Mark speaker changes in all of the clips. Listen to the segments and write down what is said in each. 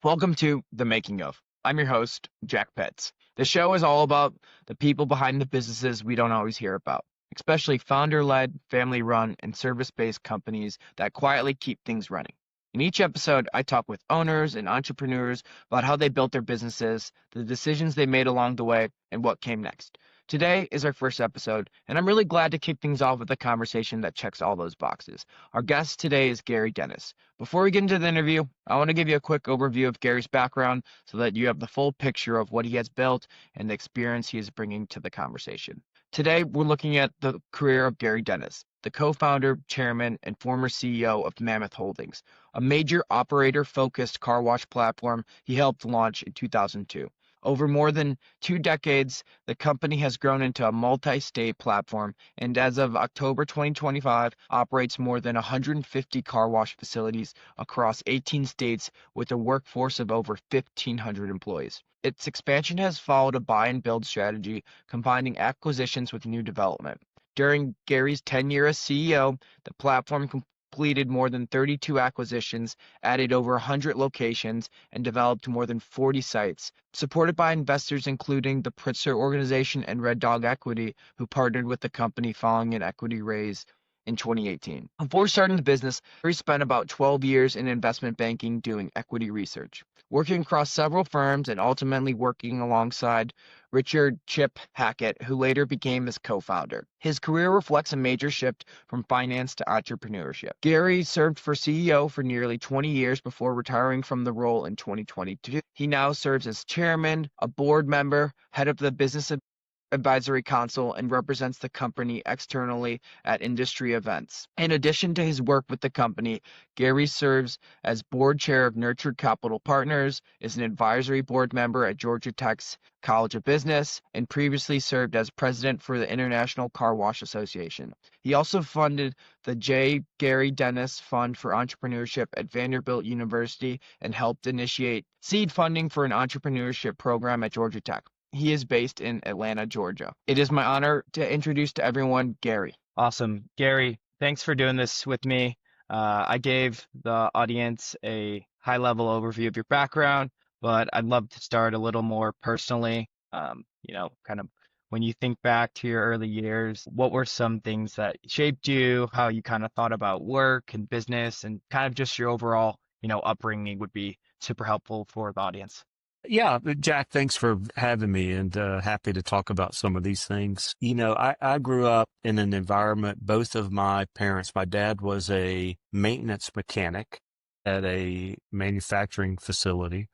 Speaker 1: Welcome to The Making of. I'm your host, Jack Pitts. The show is all about the people behind the businesses we don't always hear about, especially founder-led, family-run, and service-based companies that quietly keep things running. In each episode, I talk with owners and entrepreneurs about how they built their businesses, the decisions they made along the way, and what came next. Today is our first episode, and I'm really glad to kick things off with a conversation that checks all those boxes. Our guest today is Gary Dennis. Before we get into the interview, I want to give you a quick overview of Gary's background so that you have the full picture of what he has built and the experience he is bringing to the conversation. Today, we're looking at the career of Gary Dennis, the co-founder, chairman, and former CEO of Mammoth Holdings, a major operator-focused car wash platform he helped launch in 2002. Over more than 2 decades, the company has grown into a multi-state platform and as of October 2025, operates more than 150 car wash facilities across 18 states with a workforce of over 1,500 employees. Its expansion has followed a buy and build strategy, combining acquisitions with new development. During Gary's tenure as CEO, the platform completed more than 32 acquisitions, added over 100 locations, and developed more than 40 sites, supported by investors including the Pritzker Organization and Red Dog Equity, who partnered with the company following an equity raise in 2018. Before starting the business, Gary spent about 12 years in investment banking doing equity research, working across several firms and ultimately working alongside Richard Chip Hackett, who later became his co-founder. His career reflects a major shift from finance to entrepreneurship. Gary served for CEO for nearly 20 years before retiring from the role in 2022. He now serves as chairman, a board member, head of the business advisory council, and represents the company externally at industry events. In addition to his work with the company, Gary serves as board chair of Nurtured Capital Partners, is an advisory board member at Georgia Tech's College of Business, and previously served as president for the International Car Wash Association. He also funded the J. Gary Dennis Fund for Entrepreneurship at Vanderbilt University and helped initiate seed funding for an entrepreneurship program at Georgia Tech. He is based in Atlanta, Georgia. It is my honor to introduce to everyone Gary. Awesome. Gary, thanks for doing this with me. I gave the audience a high-level overview of your background, but I'd love to start a little more personally. Kind of when you think back to your early years, what were some things that shaped you, how you kind of thought about work and business, and kind of just your overall, upbringing would be super helpful for the audience.
Speaker 2: Yeah, Jack, thanks for having me and happy to talk about some of these things. I grew up in an environment, both of my parents, my dad was a maintenance mechanic at a manufacturing facility,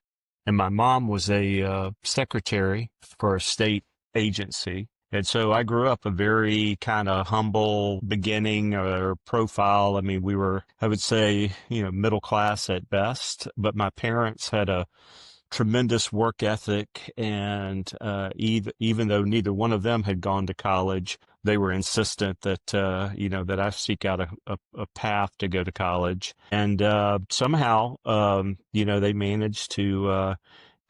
Speaker 2: and my mom was a secretary for a state agency. And so I grew up a very kind of humble beginning or profile. I mean, we were, I would say, middle class at best, but my parents had a tremendous work ethic, and even though neither one of them had gone to college, they were insistent that that I seek out a path to go to college, and somehow they managed to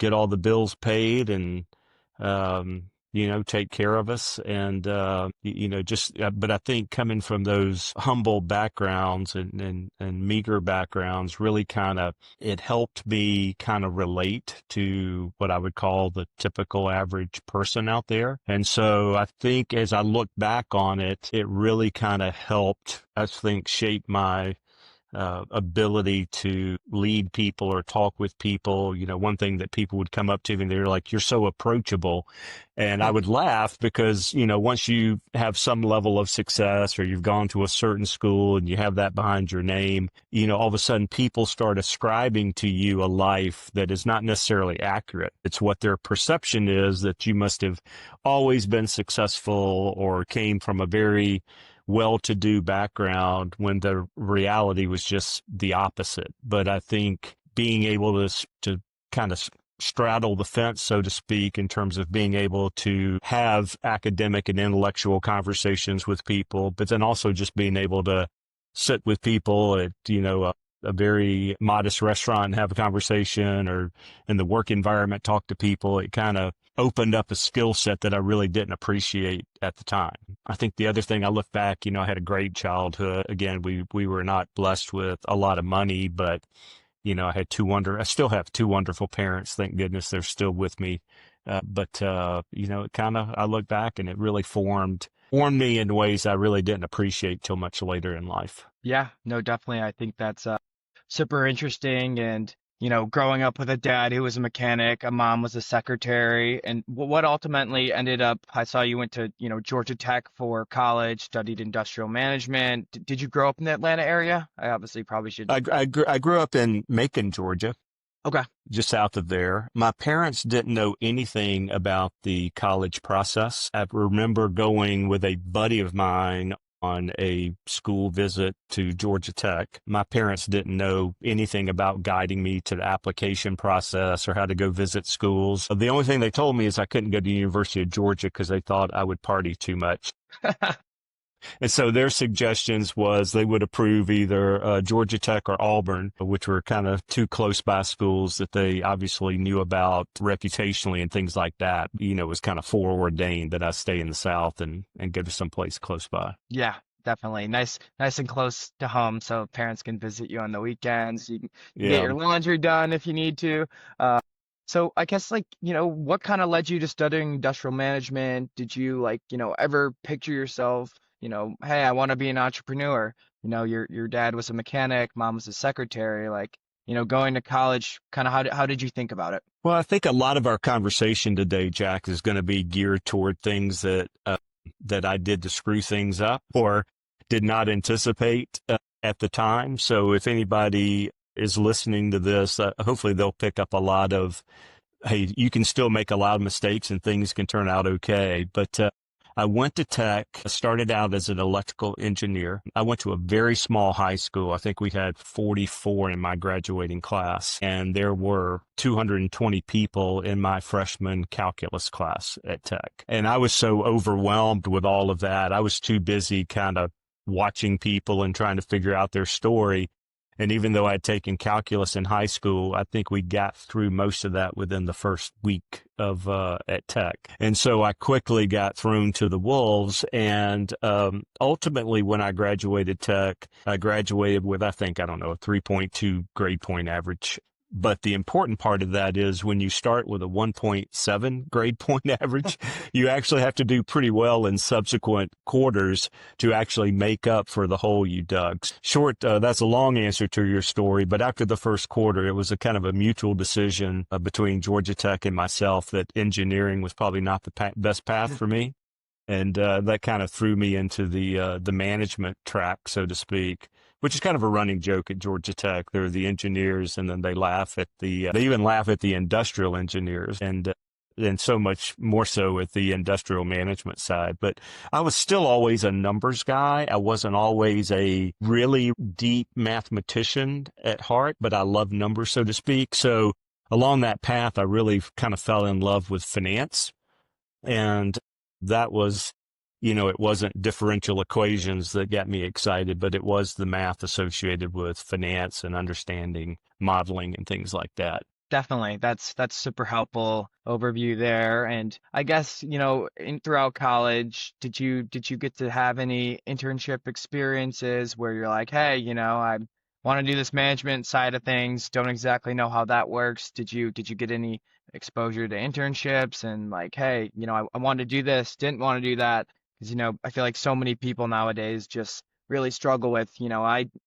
Speaker 2: get all the bills paid and take care of us. And, but I think coming from those humble backgrounds and meager backgrounds really it helped me kind of relate to what I would call the typical average person out there. And so I think as I look back on it, it really kind of helped, I think, shape my ability to lead people or talk with people. One thing that people would come up to me and they're like, "You're so approachable." And I would laugh because, once you have some level of success or you've gone to a certain school and you have that behind your name, all of a sudden people start ascribing to you a life that is not necessarily accurate. It's what their perception is, that you must have always been successful or came from a very well-to-do background, when the reality was just the opposite. But I think being able to kind of straddle the fence, so to speak, in terms of being able to have academic and intellectual conversations with people, but then also just being able to sit with people at, a very modest restaurant and have a conversation, or in the work environment, talk to people. It kind of opened up a skill set that I really didn't appreciate at the time. I think the other thing, I look back, I had a great childhood. Again, we were not blessed with a lot of money, but I still have two wonderful parents. Thank goodness they're still with me. I look back and it really formed me in ways I really didn't appreciate till much later in life.
Speaker 1: Yeah, no, definitely. I think that's super interesting. And, growing up with a dad who was a mechanic, a mom was a secretary, and what ultimately ended up, I saw you went to, Georgia Tech for college, studied industrial management. Did you grow up in the Atlanta area? I obviously probably should.
Speaker 2: I grew up in Macon, Georgia,
Speaker 1: Okay.
Speaker 2: just south of there. My parents didn't know anything about the college process. I remember going with a buddy of mine on a school visit to Georgia Tech. My parents didn't know anything about guiding me to the application process or how to go visit schools. The only thing they told me is I couldn't go to the University of Georgia because they thought I would party too much. And so their suggestions was they would approve either Georgia Tech or Auburn, which were kind of two close by schools that they obviously knew about reputationally and things like that. It was kind of foreordained that I stay in the South and go to someplace close by.
Speaker 1: Yeah, definitely. Nice and close to home so parents can visit you on the weekends. You can get
Speaker 2: Yeah.
Speaker 1: your laundry done if you need to. So I guess like, what kind of led you to studying industrial management? Did you like, ever picture yourself, hey, I want to be an entrepreneur? Your dad was a mechanic, mom was a secretary, like, going to college, kind of how did you think about it?
Speaker 2: Well, I think a lot of our conversation today, Jack, is going to be geared toward things that I did to screw things up or did not anticipate at the time. So if anybody is listening to this, hopefully they'll pick up a lot of, hey, you can still make a lot of mistakes and things can turn out okay. But I went to Tech, started out as an electrical engineer. I went to a very small high school. I think we had 44 in my graduating class, and there were 220 people in my freshman calculus class at Tech. And I was so overwhelmed with all of that. I was too busy kind of watching people and trying to figure out their story. And even though I'd taken calculus in high school, I think we got through most of that within the first week of at Tech. And so I quickly got thrown to the wolves. And ultimately, when I graduated Tech, I graduated with, I think, I don't know, a 3.2 grade point average. But the important part of that is when you start with a 1.7 grade point average, you actually have to do pretty well in subsequent quarters to actually make up for the hole you dug. That's a long answer to your story, but after the first quarter, it was a kind of a mutual decision between Georgia Tech and myself that engineering was probably not the best path for me. And that kind of threw me into the management track, so to speak, which is kind of a running joke at Georgia Tech. They're the engineers, and then they even laugh at the industrial engineers, and so much more so at the industrial management side. But I was still always a numbers guy. I wasn't always a really deep mathematician at heart, but I love numbers, so to speak. So along that path, I really kind of fell in love with finance. And that was, it wasn't differential equations that got me excited, but it was the math associated with finance and understanding modeling and things like that.
Speaker 1: Definitely. That's super helpful overview there. And I guess, throughout college, did you get to have any internship experiences where you're like, hey, I want to do this management side of things, don't exactly know how that works. Did you get any exposure to internships and like, hey, I want to do this, didn't want to do that? Because, I feel like so many people nowadays just really struggle with,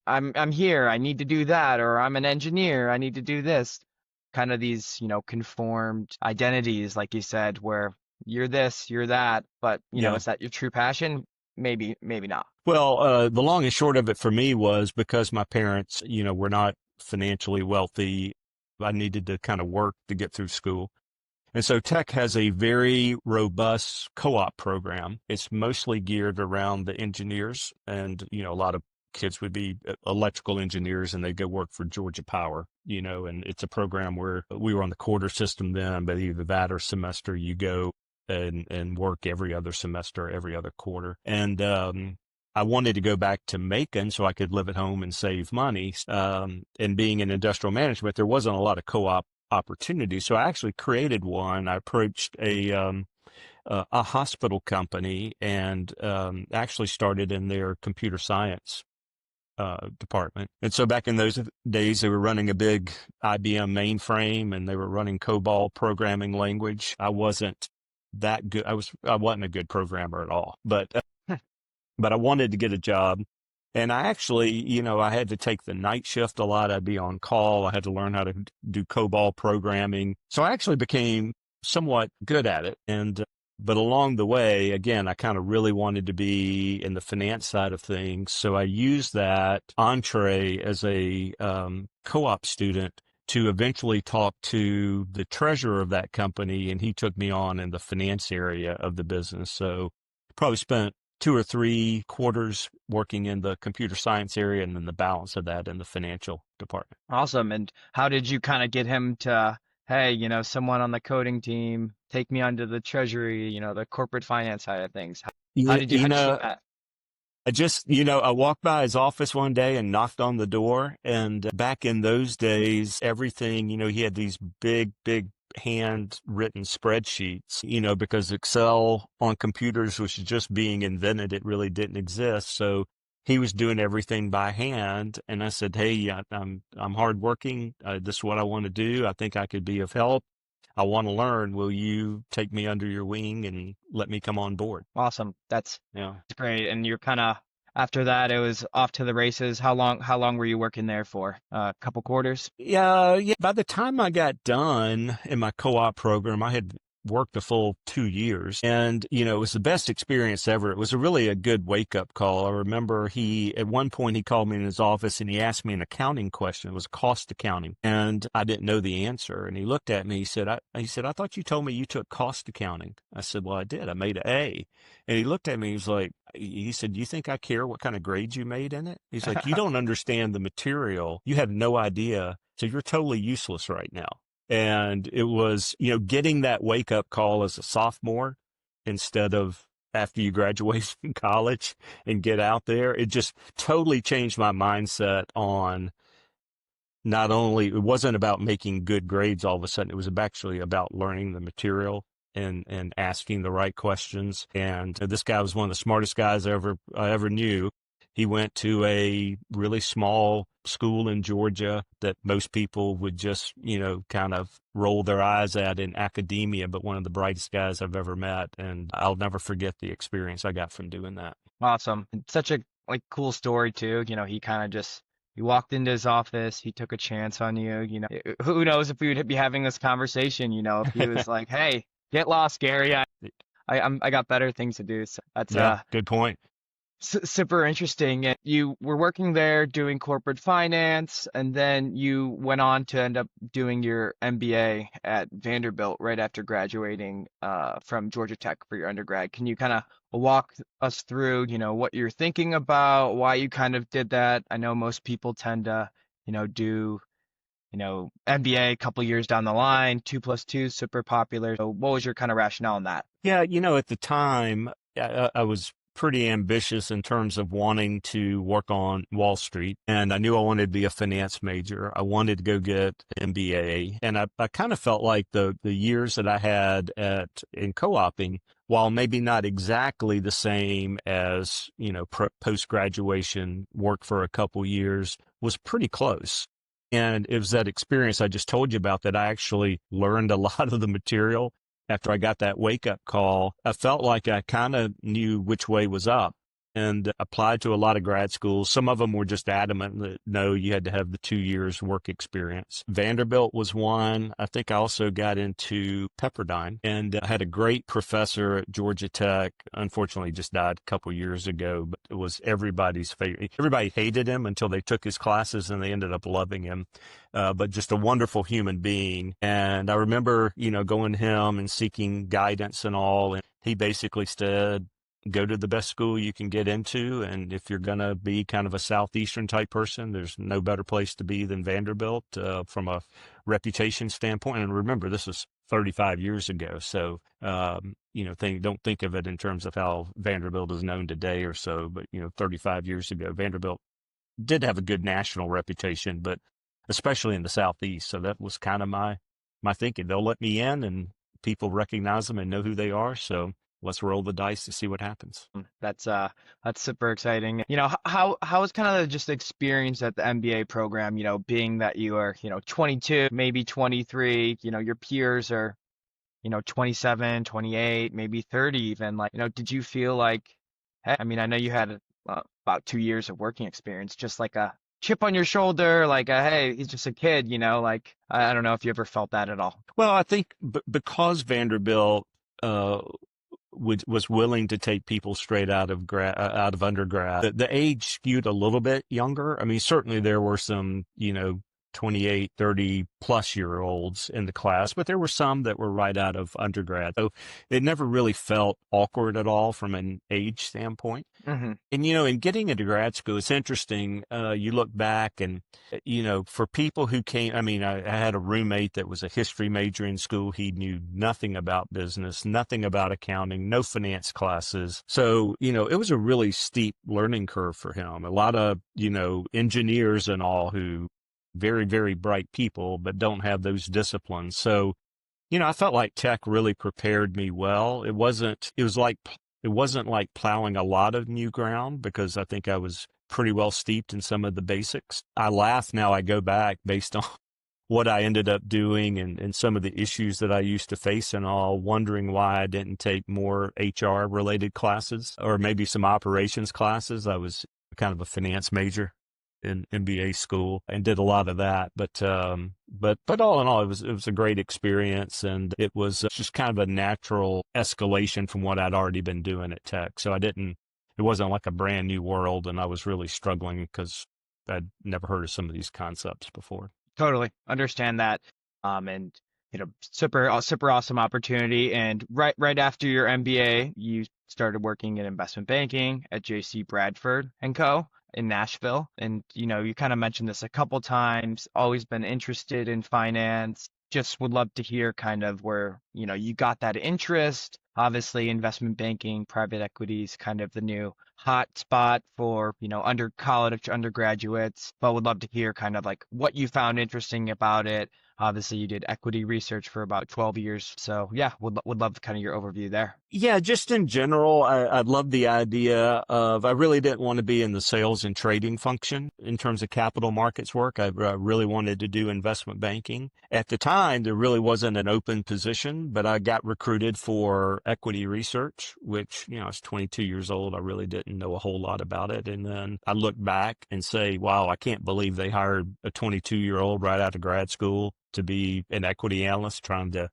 Speaker 1: I'm here, I need to do that, or I'm an engineer, I need to do this, kind of these, conformed identities, like you said, where you're this, you're that, but,
Speaker 2: Yeah.
Speaker 1: is that your true passion? Maybe not.
Speaker 2: Well, the long and short of it for me was because my parents, were not financially wealthy. I needed to kind of work to get through school. And so Tech has a very robust co-op program. It's mostly geared around the engineers, and, a lot of kids would be electrical engineers and they go work for Georgia Power, and it's a program where we were on the quarter system then, but either that or semester you go and work every other semester, every other quarter. And I wanted to go back to Macon so I could live at home and save money. And being in industrial management, there wasn't a lot of co-op opportunities. So I actually created one. I approached a hospital company and actually started in their computer science department. And so back in those days, they were running a big IBM mainframe and they were running COBOL programming language. I wasn't that good. I wasn't a good programmer at all, but I wanted to get a job. And I actually, I had to take the night shift a lot. I'd be on call. I had to learn how to do COBOL programming. So I actually became somewhat good at it. But along the way, again, I kind of really wanted to be in the finance side of things. So I used that entree as a co-op student to eventually talk to the treasurer of that company. And he took me on in the finance area of the business. So probably spent 2 or 3 quarters working in the computer science area and then the balance of that in the financial department.
Speaker 1: Awesome. And how did you kind of get him to, hey, someone on the coding team, take me onto the treasury, the corporate finance side of things?
Speaker 2: Yeah,
Speaker 1: How did you do that?
Speaker 2: I walked by his office one day and knocked on the door. And back in those days, everything, he had these big, big handwritten spreadsheets, because Excel on computers was just being invented. It really didn't exist. So he was doing everything by hand. And I said, hey, I'm hardworking. This is what I want to do. I think I could be of help. I want to learn. Will you take me under your wing and let me come on board?
Speaker 1: Awesome.
Speaker 2: Yeah.
Speaker 1: That's great. And you're kind of after that, it was off to the races. How long were you working there for? A couple quarters?
Speaker 2: Yeah. By the time I got done in my co-op program, I had worked a full 2 years and, it was the best experience ever. It was really a good wake up call. I remember at one point he called me in his office and he asked me an accounting question. It was cost accounting and I didn't know the answer. And he looked at me, he said, I thought you told me you took cost accounting. I said, well, I did. I made an A. And he looked at me, he said, do you think I care what kind of grades you made in it? He's like, you don't understand the material. You have no idea. So you're totally useless right now. And it was, getting that wake up call as a sophomore instead of after you graduate from college and get out there. It just totally changed my mindset on not only, it wasn't about making good grades all of a sudden, it was actually about learning the material and asking the right questions. And this guy was one of the smartest guys I ever knew. He went to a really small school in Georgia that most people would just, kind of roll their eyes at in academia, but one of the brightest guys I've ever met. And I'll never forget the experience I got from doing that.
Speaker 1: Awesome. And such a cool story too. He kind of just he walked into his office, he took a chance on you. Who knows if we would be having this conversation, if he was like, "Hey, get lost, Gary. I got better things to do." So that's
Speaker 2: Yeah, good point.
Speaker 1: super interesting. And you were working there doing corporate finance, and then you went on to end up doing your MBA at Vanderbilt right after graduating from Georgia Tech for your undergrad. Can you kind of walk us through, what you're thinking about, why you kind of did that? I know most people tend to, do, MBA a couple years down the line, 2+2, super popular. So what was your kind of rationale in that?
Speaker 2: Yeah, at the time, I was pretty ambitious in terms of wanting to work on Wall Street. And I knew I wanted to be a finance major. I wanted to go get an MBA. And I kind of felt like the years that I had in co-oping, while maybe not exactly the same as, post-graduation work for a couple years, was pretty close. And it was that experience I just told you about that I actually learned a lot of the material. After I got that wake up call, I felt like I kind of knew which way was up and applied to a lot of grad schools. Some of them were just adamant that no, you had to have the 2 years work experience. Vanderbilt was one. I think I also got into Pepperdine and I had a great professor at Georgia Tech. Unfortunately, just died a couple years ago, but it was everybody's favorite. Everybody hated him until they took his classes and they ended up loving him. But just a wonderful human being. And I remember, going to him and seeking guidance and all. And he basically said, go to the best school you can get into. And if you're going to be kind of a Southeastern type person, there's no better place to be than Vanderbilt from a reputation standpoint. And remember, this was 35 years ago. So, don't think of it in terms of how Vanderbilt is known today or so. But, 35 years ago, Vanderbilt did have a good national reputation, but especially in the Southeast. So that was kind of my thinking. They'll let me in and people recognize them and know who they are. So let's roll the dice to see what happens.
Speaker 1: That's super exciting. How was kind of just experience at the MBA program, being that you are, 22, maybe 23, your peers are, 27, 28, maybe 30 even. Like, did you feel like, hey, I mean, I know you had about 2 years of working experience, just like a chip on your shoulder, like hey, he's just a kid, like I don't know if you ever felt that at all.
Speaker 2: Well, I think because Vanderbilt was willing to take people straight out of undergrad, the age skewed a little bit younger. I mean, certainly there were some, 28, 30 plus year olds in the class, but there were some that were right out of undergrad. So it never really felt awkward at all from an age standpoint.
Speaker 1: Hmm.
Speaker 2: And, in getting into grad school, it's interesting. You look back and, for people who came, I mean, I had a roommate that was a history major in school. He knew nothing about business, nothing about accounting, no finance classes. So, it was a really steep learning curve for him. A lot of, engineers and all who very, very bright people, but don't have those disciplines. So, I felt like tech really prepared me well. It wasn't like plowing a lot of new ground because I think I was pretty well steeped in some of the basics. I laugh now, I go back based on what I ended up doing and some of the issues that I used to face and all, wondering why I didn't take more HR related classes or maybe some operations classes. I was kind of a finance major in MBA school and did a lot of that. But all in all, it was a great experience, and it was just kind of a natural escalation from what I'd already been doing at Tech. So it wasn't like a brand new world, and I was really struggling because I'd never heard of some of these concepts before.
Speaker 1: Totally understand that. And super awesome opportunity. And right after your MBA, you started working in investment banking at JC Bradford and Co. in Nashville. And you kind of mentioned this a couple times, always been interested in finance. Just would love to hear kind of where, you got that interest. Obviously, investment banking, private equities, kind of the new hot spot for, college undergraduates, but would love to hear kind of like what you found interesting about it. Obviously, you did equity research for about 12 years. So yeah, would love kind of your overview there.
Speaker 2: Yeah, just in general, I love the idea of, I really didn't want to be in the sales and trading function in terms of capital markets work. I really wanted to do investment banking. At the time, there really wasn't an open position, but I got recruited for equity research, which, I was 22 years old. I really didn't know a whole lot about it. And then I look back and say, wow, I can't believe they hired a 22-year-old right out of grad school to be an equity analyst trying to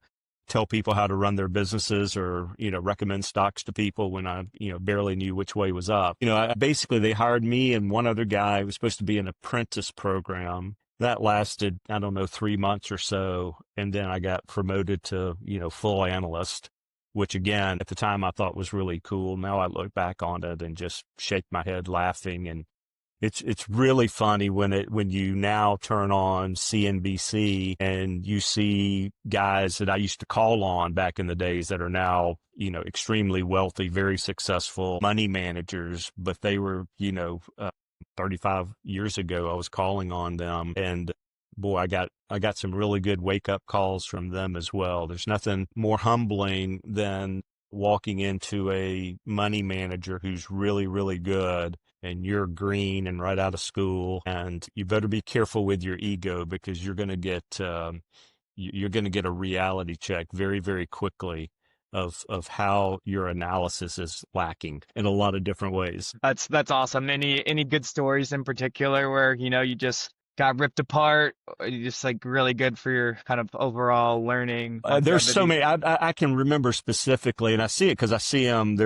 Speaker 2: tell people how to run their businesses or, recommend stocks to people when I, barely knew which way was up. Basically they hired me and one other guy. It was supposed to be an apprentice program. That lasted, I don't know, 3 months or so. And then I got promoted to, full analyst, which again, at the time I thought was really cool. Now I look back on it and just shake my head laughing. And it's really funny when you now turn on CNBC and you see guys that I used to call on back in the days that are now, extremely wealthy, very successful money managers, but they were, 35 years ago, I was calling on them, and boy, I got some really good wake up calls from them as well. There's nothing more humbling than walking into a money manager who's really, really good and you're green and right out of school, and you better be careful with your ego because you're going to get a reality check very, very quickly of how your analysis is lacking in a lot of different ways.
Speaker 1: That's awesome. Any good stories in particular where, you just got ripped apart, or you just like really good for your kind of overall learning
Speaker 2: There's so
Speaker 1: longevity?
Speaker 2: many. I can remember specifically, and I see it because I see them.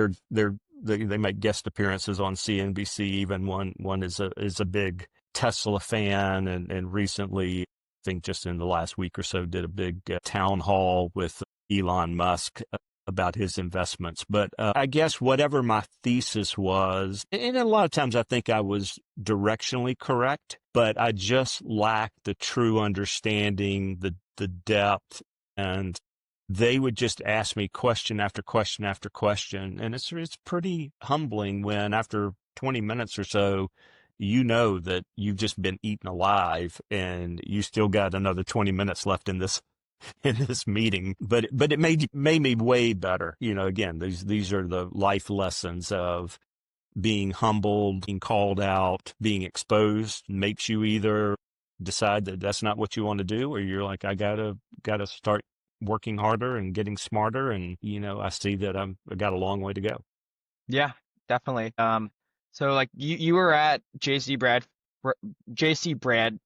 Speaker 2: They make guest appearances on CNBC. Even one is a big Tesla fan, and recently, I think just in the last week or so, did a big town hall with Elon Musk about his investments. But I guess whatever my thesis was, and a lot of times I think I was directionally correct, but I just lacked the true understanding, the depth, and they would just ask me question after question after question. And it's pretty humbling when after 20 minutes or so, that you've just been eaten alive and you still got another 20 minutes left in this in this meeting, but it made me way better. Again, these are the life lessons of being humbled, being called out, being exposed. Makes you either decide that that's not what you want to do, or you're like, I gotta start working harder and getting smarter. And I see that I got a long way to go.
Speaker 1: Yeah, definitely. So like you were at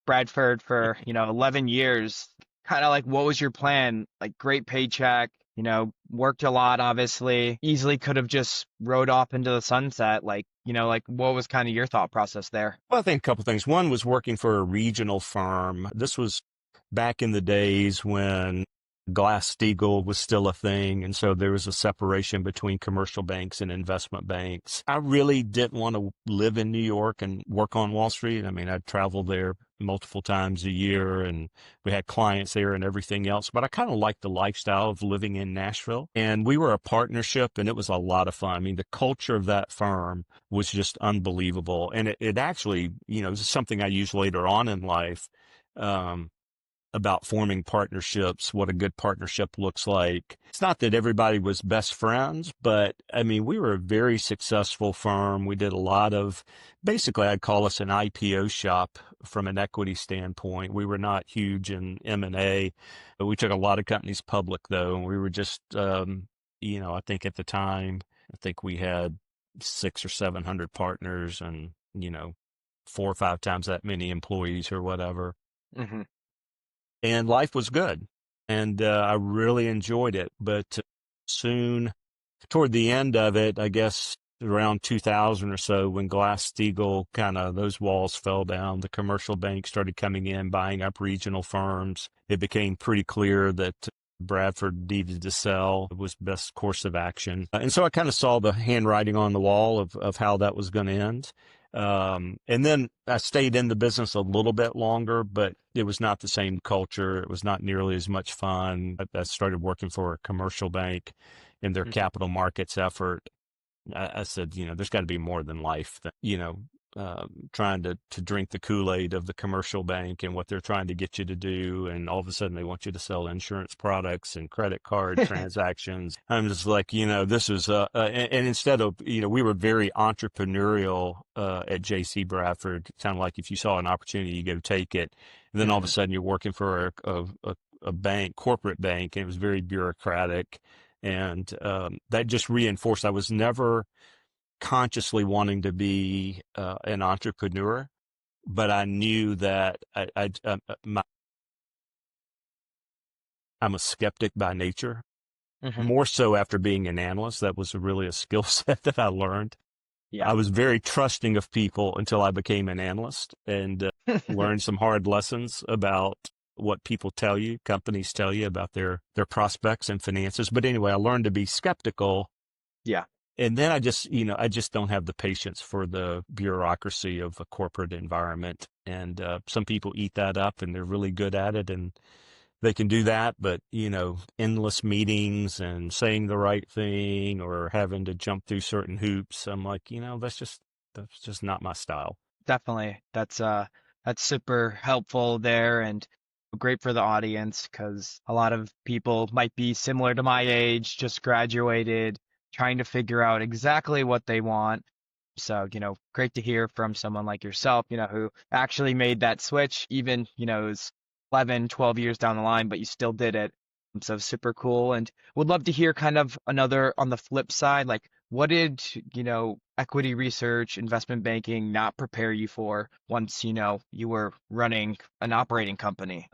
Speaker 1: Bradford for, 11 years. Kind of like what was your plan? Like great paycheck, worked a lot, obviously. Easily could have just rode off into the sunset. Like what was kind of your thought process there?
Speaker 2: Well, I think a couple things. One was working for a regional firm. This was back in the days when Glass-Steagall was still a thing, and so there was a separation between commercial banks and investment banks. I really didn't want to live in New York and work on Wall Street. I mean, I'd travel there multiple times a year, and we had clients there and everything else, but I kind of liked the lifestyle of living in Nashville. And we were a partnership, and it was a lot of fun. I mean, the culture of that firm was just unbelievable. And it actually, this is something I used later on in life. About forming partnerships, what a good partnership looks like. It's not that everybody was best friends, but I mean, we were a very successful firm. We did a lot of, basically, I'd call us an IPO shop from an equity standpoint. We were not huge in M&A, but we took a lot of companies public though. And we were just, I think at the time, I think we had 600 or 700 partners and, 4 or 5 times that many employees or whatever.
Speaker 1: Hmm.
Speaker 2: And life was good. And I really enjoyed it. But soon, toward the end of it, I guess around 2000 or so, when Glass-Steagall those walls fell down, the commercial banks started coming in, buying up regional firms. It became pretty clear that Bradford needed to sell. It was best course of action. And so I kind of saw the handwriting on the wall of how that was going to end. And then I stayed in the business a little bit longer, but it was not the same culture. It was not nearly as much fun. I started working for a commercial bank in their
Speaker 1: Hmm.
Speaker 2: capital markets effort. I said, there's got to be more than life than, trying to drink the Kool-Aid of the commercial bank and what they're trying to get you to do. And all of a sudden they want you to sell insurance products and credit card transactions. I'm just like, this is, and instead of, we were very entrepreneurial, at JC Bradford, kind of like if you saw an opportunity, you go take it. And then all of a
Speaker 1: Hmm.
Speaker 2: sudden you're working for a bank, corporate bank, and it was very bureaucratic. And, that just reinforced, I was never consciously wanting to be an entrepreneur, but I knew that I'm a skeptic by nature,
Speaker 1: Hmm.
Speaker 2: more so after being an analyst. That was really a skill set that I learned.
Speaker 1: Yeah.
Speaker 2: I was very trusting of people until I became an analyst and learned some hard lessons about what people tell you, companies tell you about their prospects and finances. But anyway, I learned to be skeptical.
Speaker 1: Yeah.
Speaker 2: And then I just don't have the patience for the bureaucracy of a corporate environment. And some people eat that up and they're really good at it and they can do that. But, endless meetings and saying the right thing or having to jump through certain hoops, I'm like, that's just not my style.
Speaker 1: Definitely. That's super helpful there and great for the audience because a lot of people might be similar to my age, just graduated, trying to figure out exactly what they want. So, great to hear from someone like yourself, who actually made that switch, even, it was 11, 12 years down the line, but you still did it. So super cool. And would love to hear kind of another on the flip side, like what did, equity research, investment banking not prepare you for once, you were running an operating company?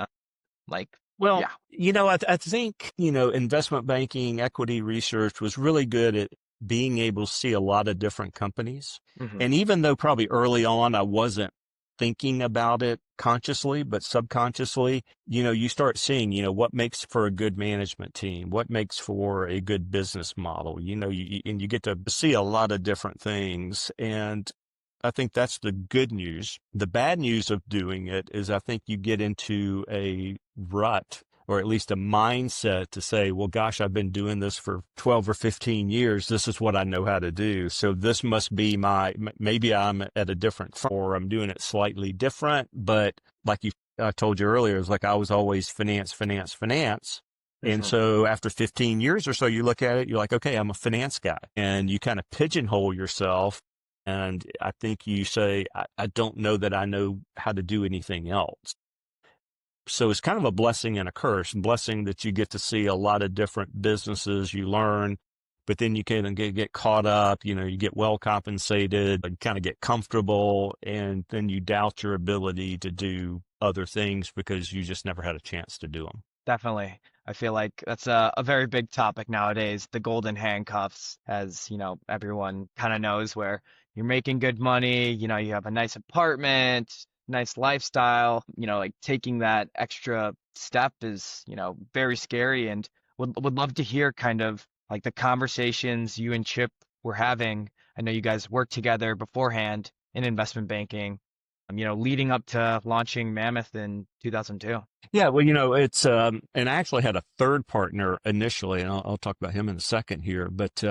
Speaker 1: Like,
Speaker 2: Well,
Speaker 1: yeah.
Speaker 2: I think, investment banking, equity research was really good at being able to see a lot of different companies.
Speaker 1: Hmm.
Speaker 2: And even though probably early on I wasn't thinking about it consciously, but subconsciously, you start seeing, what makes for a good management team, what makes for a good business model, and you get to see a lot of different things. And I think that's the good news. The bad news of doing it is I think you get into a rut or at least a mindset to say, well, gosh, I've been doing this for 12 or 15 years. This is what I know how to do. So this must be maybe I'm at a different firm or I'm doing it slightly different. But like you I told you earlier, it's like I was always finance, finance, finance. And
Speaker 1: Hmm.
Speaker 2: so after 15 years or so, you look at it, you're like, okay, I'm a finance guy. And you kind of pigeonhole yourself. And I think you say, I don't know that I know how to do anything else. So it's kind of a blessing and a curse. Blessing that you get to see a lot of different businesses, you learn, but then you can get caught up, you get well compensated, and kind of get comfortable, and then you doubt your ability to do other things because you just never had a chance to do them.
Speaker 1: Definitely. I feel like that's a very big topic nowadays. The golden handcuffs, as everyone kind of knows where you're making good money, you have a nice apartment, nice lifestyle, like taking that extra step is, very scary and would love to hear kind of like the conversations you and Chip were having. I know you guys worked together beforehand in investment banking, leading up to launching Mammoth in 2002.
Speaker 2: Yeah, well, it's and I actually had a third partner initially, and I'll talk about him in a second here. But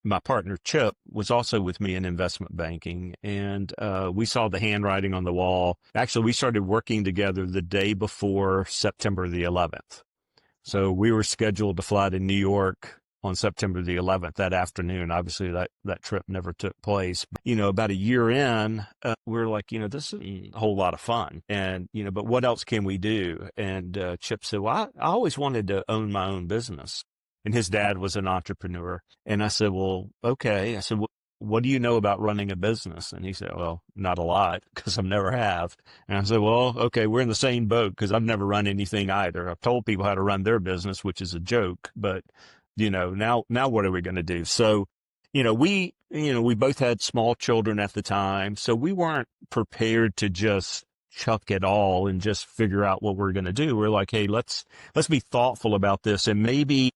Speaker 2: my partner Chip was also with me in investment banking, and we saw the handwriting on the wall. Actually, we started working together the day before September the 11th. So we were scheduled to fly to New York on September the 11th that afternoon. Obviously, that trip never took place. But, about a year in, we are like, this is a whole lot of fun. And, but what else can we do? And Chip said, well, I always wanted to own my own business. And his dad was an entrepreneur. And I said, well, okay. I said, what do you know about running a business? And he said, well, not a lot because I've never have. And I said, well, okay, we're in the same boat because I've never run anything either. I've told people how to run their business, which is a joke, but now what are we going to do? So, we both had small children at the time, so we weren't prepared to just chuck it all and just figure out what we're going to do. We're like, hey, let's be thoughtful about this, and maybe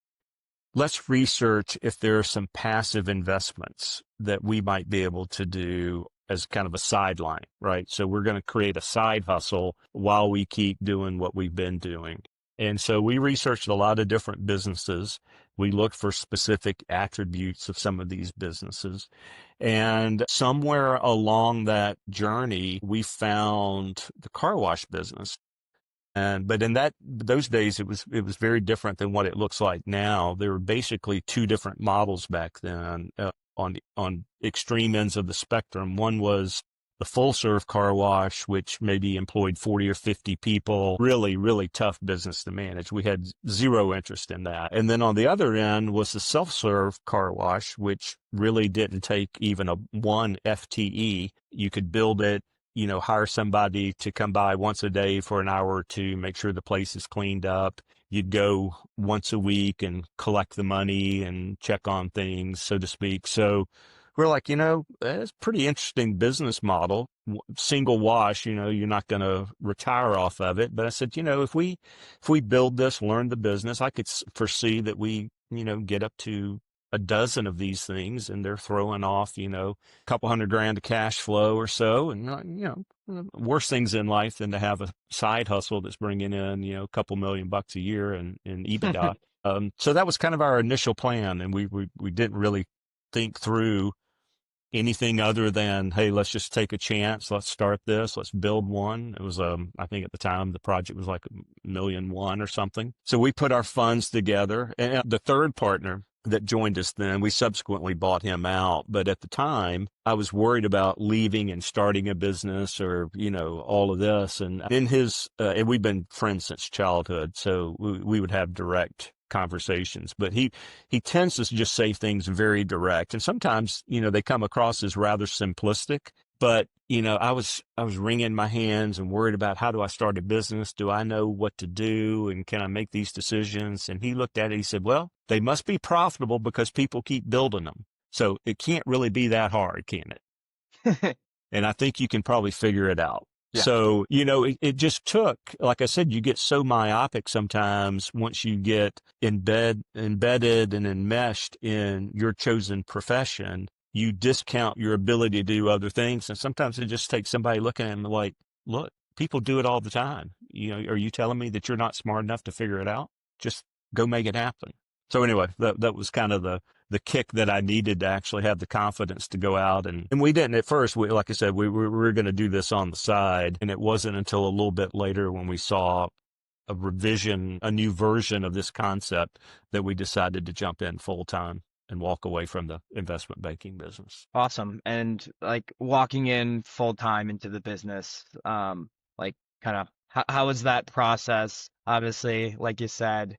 Speaker 2: let's research if there are some passive investments that we might be able to do as kind of a sideline, right? So we're going to create a side hustle while we keep doing what we've been doing. And so we researched a lot of different businesses. We looked for specific attributes of some of these businesses. And somewhere along that journey, we found the car wash business. But in those days, it was very different than what it looks like now. There were basically two different models back then on extreme ends of the spectrum. One was the full serve car wash, which maybe employed 40 or 50 people. Really, really tough business to manage. We had zero interest in that. And then on the other end was the self serve car wash, which really didn't take even one FTE. You could build it, hire somebody to come by once a day for an hour or two, make sure the place is cleaned up. You'd go once a week and collect the money and check on things, so to speak. So we're like, it's a pretty interesting business model. Single wash, you're not going to retire off of it. But I said, if we build this, learn the business, I could foresee that we, get up to a dozen of these things, and they're throwing off, a couple $100,000 of cash flow or so. And, worse things in life than to have a side hustle that's bringing in, a couple $1,000,000 a year in EBITDA. So that was kind of our initial plan. And we didn't really think through anything other than, hey, let's just take a chance. Let's start this. Let's build one. It was, I think at the time the project was like $1,000,001 or something. So we put our funds together, and the third partner that joined us then, we subsequently bought him out. But at the time, I was worried about leaving and starting a business or, all of this. And in and we've been friends since childhood. So we would have direct conversations, but he tends to just say things very direct. And sometimes, they come across as rather simplistic. But, I was wringing my hands and worried about, how do I start a business? Do I know what to do? And can I make these decisions? And he looked at it, he said, well, they must be profitable because people keep building them. So it can't really be that hard, can it? And I think you can probably figure it out.
Speaker 1: Yeah.
Speaker 2: So, it just took, like I said, you get so myopic sometimes once you get embedded and enmeshed in your chosen profession, you discount your ability to do other things. And sometimes it just takes somebody looking at them like, look, people do it all the time. Are you telling me that you're not smart enough to figure it out? Just go make it happen. So anyway, that was kind of the kick that I needed to actually have the confidence to go out. And we didn't at first. Like I said, we were going to do this on the side. And it wasn't until a little bit later when we saw a revision, a new version of this concept, that we decided to jump in full time and walk away from the investment banking business.
Speaker 1: Awesome. And like walking in full time into the business, like kind of how was that process? Obviously, like you said,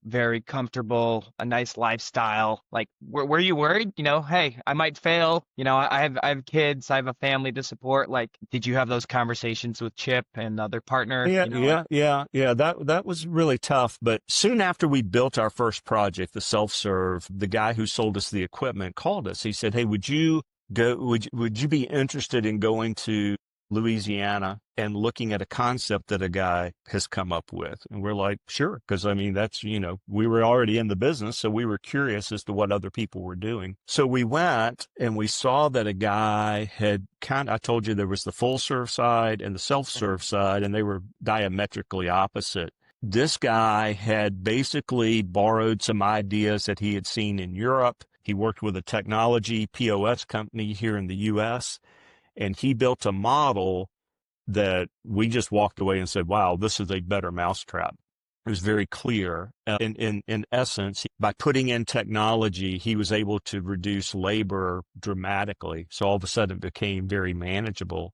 Speaker 1: very comfortable, a nice lifestyle. Like, were you worried? Hey, I might fail. I have kids, I have a family to support. Like, did you have those conversations with Chip and the other partner?
Speaker 2: Yeah,
Speaker 1: Like,
Speaker 2: yeah. That was really tough. But soon after we built our first project, the self-serve, the guy who sold us the equipment called us. He said, "Hey, would you go? Would you be interested in going to Louisiana and looking at a concept that a guy has come up with?" And we're like, "Sure," because I mean that's we were already in the business, so we were curious as to what other people were doing. So we went and we saw that a guy had I told you there was the full serve side and the self serve side, and they were diametrically opposite. This guy had basically borrowed some ideas that he had seen in Europe. He worked with a technology POS company here in the U.S., and he built a model that we just walked away and said, wow, this is a better mousetrap. It was very clear. In essence, by putting in technology, he was able to reduce labor dramatically. So all of a sudden it became very manageable.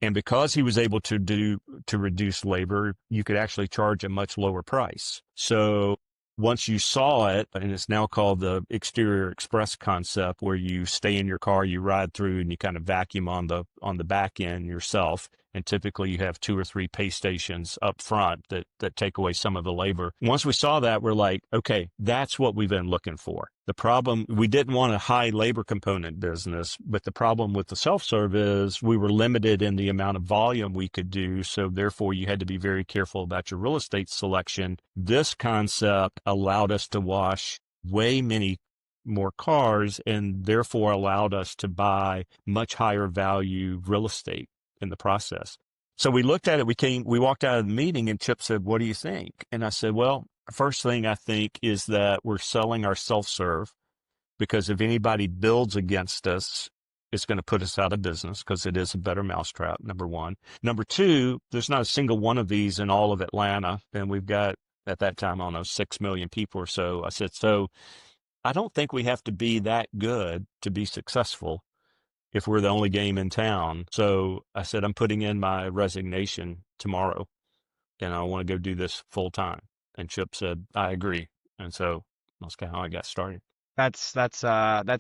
Speaker 2: And because he was able to reduce labor, you could actually charge a much lower price. So once you saw it, and it's now called the exterior express concept, where you stay in your car, you ride through, and you kind of vacuum on the back end yourself. And typically you have 2 or 3 pay stations up front that take away some of the labor. Once we saw that, we're like, okay, that's what we've been looking for. The problem, we didn't want a high labor component business, but the problem with the self-serve is we were limited in the amount of volume we could do. So therefore you had to be very careful about your real estate selection. This concept allowed us to wash way many more cars, and therefore allowed us to buy much higher value real estate in the process. So we looked at it, we walked out of the meeting, and Chip said, what do you think? And I said, well, first thing I think is that we're selling our self-serve, because if anybody builds against us, it's going to put us out of business, because it is a better mousetrap, number one. Number two, there's not a single one of these in all of Atlanta. And we've got, at that time, I don't know, 6 million people or so. I said, so I don't think we have to be that good to be successful if we're the only game in town. So I said, I'm putting in my resignation tomorrow, and I want to go do this full time. And Chip said, I agree. And so that's kind of how I got started.
Speaker 1: that's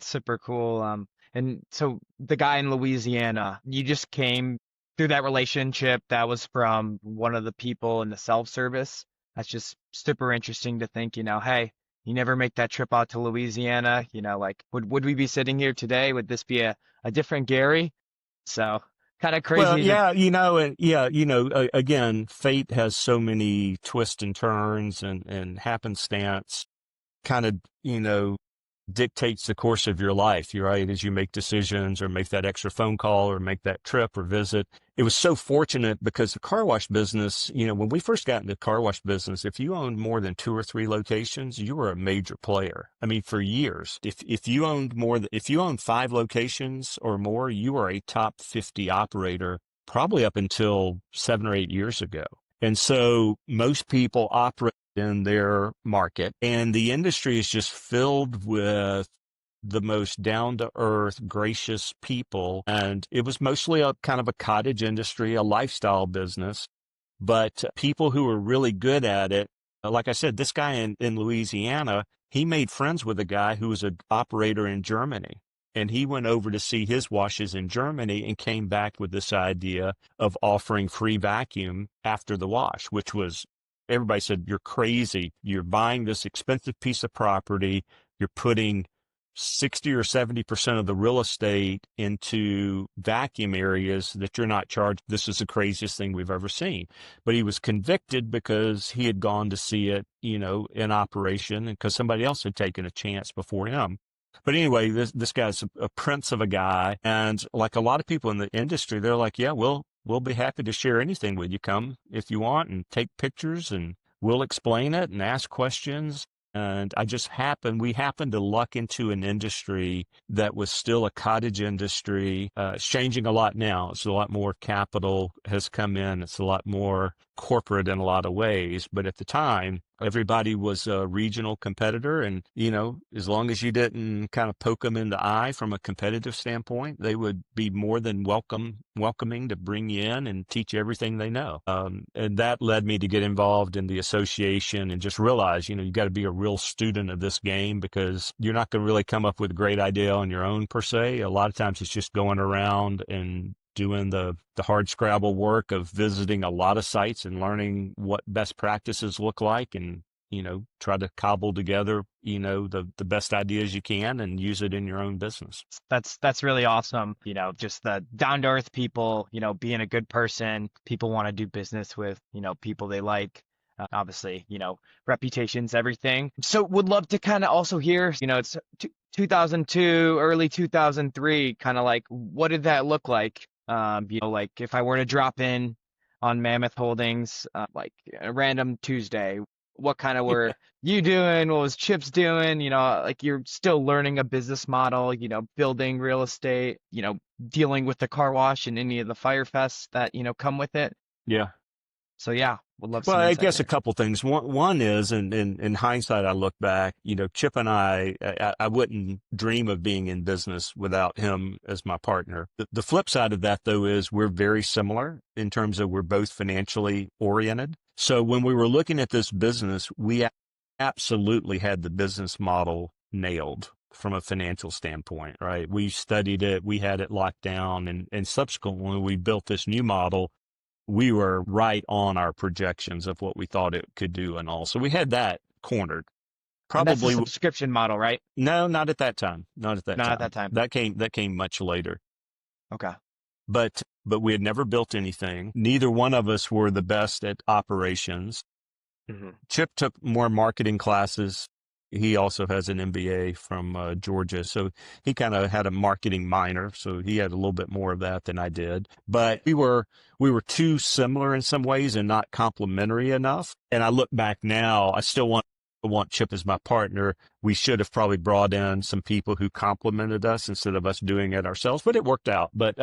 Speaker 1: super cool. And so the guy in Louisiana, you just came through that relationship that was from one of the people in the self-service. That's just super interesting to think, hey, you never make that trip out to Louisiana, like would we be sitting here today? Would this be a different Gary? So kind of
Speaker 2: Well,
Speaker 1: crazy to
Speaker 2: yeah, again, fate has so many twists and turns, and happenstance kind of, dictates the course of your life. You're right. As you make decisions or make that extra phone call or make that trip or visit. It was so fortunate because the car wash business, when we first got into the car wash business, if you owned more than 2 or 3 locations, you were a major player. I mean, for years, if you owned 5 locations or more, you were a top 50 operator, probably up until 7 or 8 years ago. And so most people operate in their market, and the industry is just filled with the most down-to-earth, gracious people. And it was mostly a kind of a cottage industry, a lifestyle business, but people who were really good at it. Like I said, this guy in Louisiana, he made friends with a guy who was an operator in Germany. And he went over to see his washes in Germany and came back with this idea of offering free vacuum after the wash, which was, everybody said, you're crazy. You're buying this expensive piece of property. You're putting 60 or 70% of the real estate into vacuum areas that you're not charged. This is the craziest thing we've ever seen. But he was convicted because he had gone to see it, in operation, and because somebody else had taken a chance before him. But anyway, this guy's a prince of a guy. And like a lot of people in the industry, they're like, yeah, we'll be happy to share anything with you. Come if you want and take pictures, and we'll explain it and ask questions. And we happened to luck into an industry that was still a cottage industry. It's changing a lot now. It's a lot more capital has come in. It's a lot more corporate in a lot of ways. But at the time, everybody was a regional competitor. And, as long as you didn't kind of poke them in the eye from a competitive standpoint, they would be more than welcoming to bring you in and teach you everything they know. And that led me to get involved in the association and just realize, you got to be a real student of this game, because you're not going to really come up with a great idea on your own per se. A lot of times it's just going around and doing the hard scrabble work of visiting a lot of sites and learning what best practices look like, and try to cobble together the best ideas you can and use it in your own business.
Speaker 1: That's really awesome. Just the down to earth people, being a good person, people want to do business with, people they like. Obviously, reputation's everything. So would love to kind of also hear, it's 2002, early 2003, kind of like, what did that look like? Like if I were to drop in on Mammoth Holdings, like a random Tuesday, what kind of were you doing? What was Chip's doing? Like you're still learning a business model, building real estate, dealing with the car wash and any of the fire fests that, come with it.
Speaker 2: Yeah.
Speaker 1: So yeah, would love
Speaker 2: Well,
Speaker 1: some
Speaker 2: I
Speaker 1: insight
Speaker 2: guess a
Speaker 1: there.
Speaker 2: couple things. One is, and in hindsight, I look back, Chip and I wouldn't dream of being in business without him as my partner. The flip side of that, though, is we're very similar in terms of we're both financially oriented. So when we were looking at this business, we absolutely had the business model nailed from a financial standpoint, right? We studied it, we had it locked down, and subsequently, when we built this new model, we were right on our projections of what we thought it could do and all. So we had that cornered.
Speaker 1: And that's the
Speaker 2: Probably
Speaker 1: subscription model, right?
Speaker 2: no, not at that time. Not at that
Speaker 1: Not at
Speaker 2: time.
Speaker 1: that time.
Speaker 2: That came much later.
Speaker 1: Okay.
Speaker 2: But we had never built anything. Neither one of us were the best at operations.
Speaker 1: Hmm.
Speaker 2: Chip took more marketing classes. He also has an MBA from Georgia. So he kind of had a marketing minor. So he had a little bit more of that than I did. But we were too similar in some ways and not complementary enough. And I look back now, I still want Chip as my partner. We should have probably brought in some people who complemented us instead of us doing it ourselves, but it worked out. But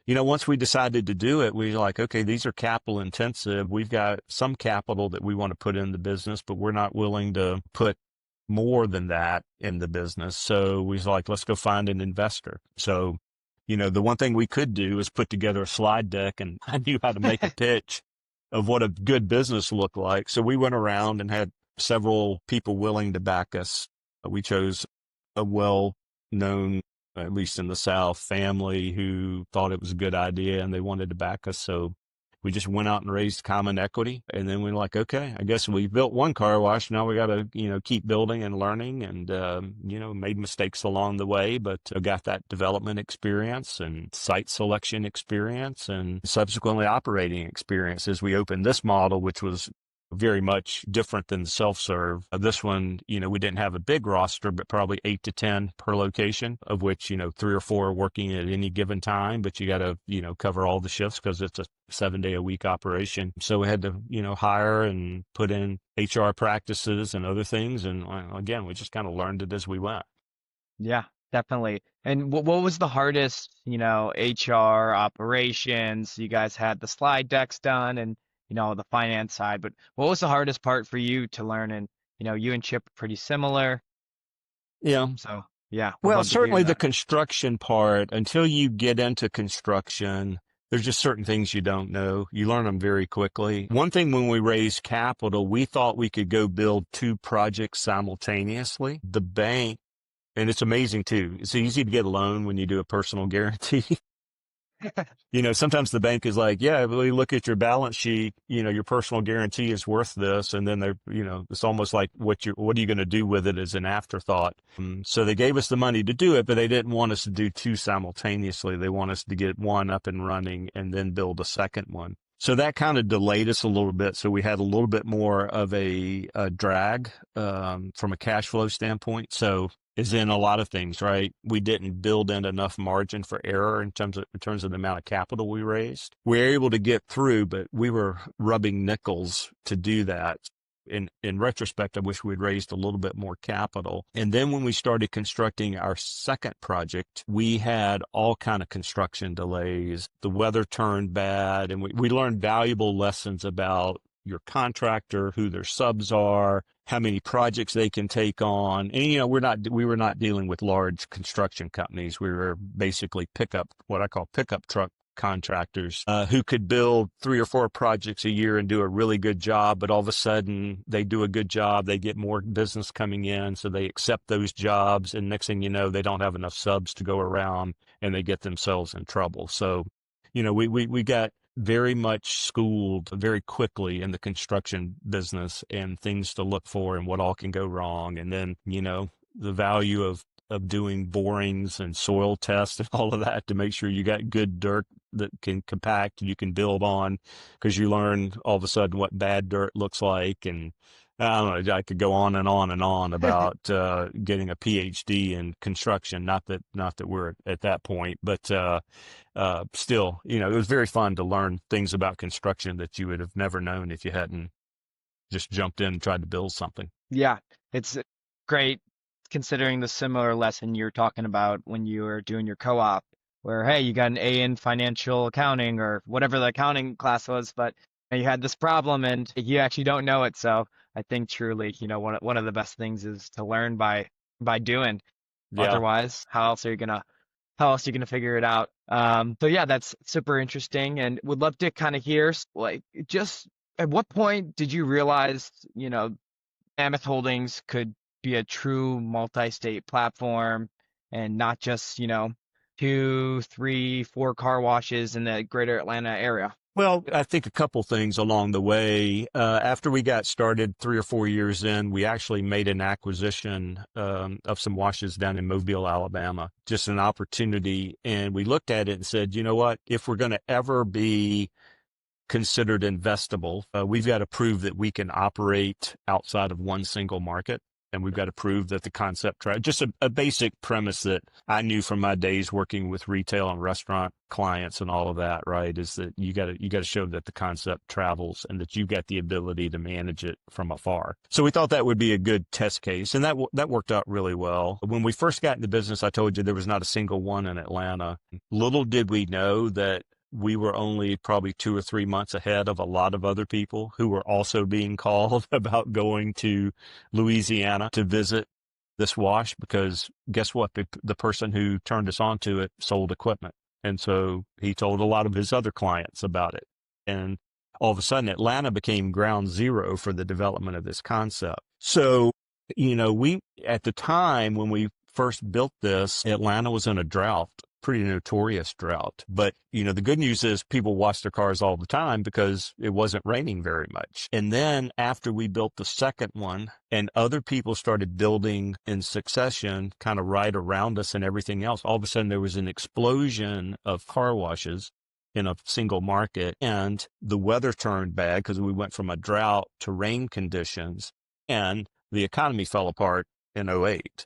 Speaker 2: once we decided to do it, we were like, okay, these are capital intensive. We've got some capital that we want to put in the business, but we're not willing to put more than that in the business. So we was like, let's go find an investor. So, the one thing we could do is put together a slide deck, and I knew how to make a pitch of what a good business looked like. So we went around and had several people willing to back us. We chose a well-known, at least in the South, family who thought it was a good idea and they wanted to back us. So we just went out and raised common equity. And then we were like, okay, I guess we built one car wash. Now we got to, keep building and learning, and, made mistakes along the way, but got that development experience and site selection experience and subsequently operating experience as we opened this model, which was very much different than the self-serve. This one, we didn't have a big roster, but probably 8 to 10 per location, of which, 3 or 4 are working at any given time, but you got to, cover all the shifts because it's a 7-day-a-week operation. So we had to, hire and put in HR practices and other things. And again, we just kind of learned it as we went.
Speaker 1: Yeah, definitely. And what was the hardest, HR operations? You guys had the slide decks done and, the finance side, but what was the hardest part for you to learn? And, you and Chip are pretty similar.
Speaker 2: Yeah.
Speaker 1: So yeah, would
Speaker 2: Well,
Speaker 1: love to hear
Speaker 2: certainly the
Speaker 1: that.
Speaker 2: construction part, until you get into construction, there's just certain things you don't know. You learn them very quickly. One thing, when we raised capital, we thought we could go build 2 projects simultaneously. The bank, and it's amazing too, it's easy to get a loan when you do a personal guarantee. Sometimes the bank is like, yeah, we look at your balance sheet, your personal guarantee is worth this. And then it's almost like what are you going to do with it as an afterthought? So they gave us the money to do it, but they didn't want us to do 2 simultaneously. They want us to get one up and running and then build a second one. So that kind of delayed us a little bit. So we had a little bit more of a drag from a cash flow standpoint. So is in a lot of things, right? We didn't build in enough margin for error in terms of the amount of capital we raised. We were able to get through, but we were rubbing nickels to do that. In retrospect, I wish we'd raised a little bit more capital. And then when we started constructing our second project, we had all kind of construction delays. The weather turned bad, and we learned valuable lessons about your contractor, who their subs are, how many projects they can take on. And, we were not dealing with large construction companies. We were basically what I call pickup truck contractors, who could build 3 or 4 projects a year and do a really good job, but all of a sudden they do a good job, they get more business coming in, so they accept those jobs, and next thing you know, they don't have enough subs to go around, and they get themselves in trouble. So, we got very much schooled very quickly in the construction business and things to look for and what all can go wrong. And then, the value of doing borings and soil tests and all of that to make sure you got good dirt that can compact and you can build on, because you learn all of a sudden what bad dirt looks like. And I don't know, I could go on and on and on about getting a PhD in construction. Not that we're at that point, but still, it was very fun to learn things about construction that you would have never known if you hadn't just jumped in and tried to build something.
Speaker 1: Yeah, it's great considering the similar lesson you're talking about when you were doing your co-op, where, hey, you got an A in financial accounting or whatever the accounting class was, but you had this problem and you actually don't know it. So I think truly, one of the best things is to learn by doing.
Speaker 2: Yeah.
Speaker 1: Otherwise, how else are you gonna figure it out? So yeah, that's super interesting, and would love to kind of hear like just at what point did you realize, Mammoth Holdings could be a true multi-state platform and not just, 2, 3, 4 car washes in the greater Atlanta area?
Speaker 2: Well, I think a couple things along the way. After we got started 3 or 4 years in, we actually made an acquisition of some washes down in Mobile, Alabama, just an opportunity. And we looked at it and said, you know what, if we're going to ever be considered investable, we've got to prove that we can operate outside of one single market. And we've got to prove that the concept, just a basic premise that I knew from my days working with retail and restaurant clients and all of that, right, is that you got to show that the concept travels and that you've got the ability to manage it from afar. So we thought that would be a good test case, and that worked out really well. When we first got into business, I told you there was not a single one in Atlanta. Little did we know that we were only probably 2 or 3 months ahead of a lot of other people who were also being called about going to Louisiana to visit this wash, because guess what? The person who turned us on to it sold equipment. And so he told a lot of his other clients about it. And all of a sudden, Atlanta became ground zero for the development of this concept. So, at the time when we first built this, Atlanta was in a drought, pretty notorious drought. But, the good news is people wash their cars all the time because it wasn't raining very much. And then after we built the second one and other people started building in succession, kind of right around us and everything else, all of a sudden there was an explosion of car washes in a single market. And the weather turned bad because we went from a drought to rain conditions, and the economy fell apart in '08.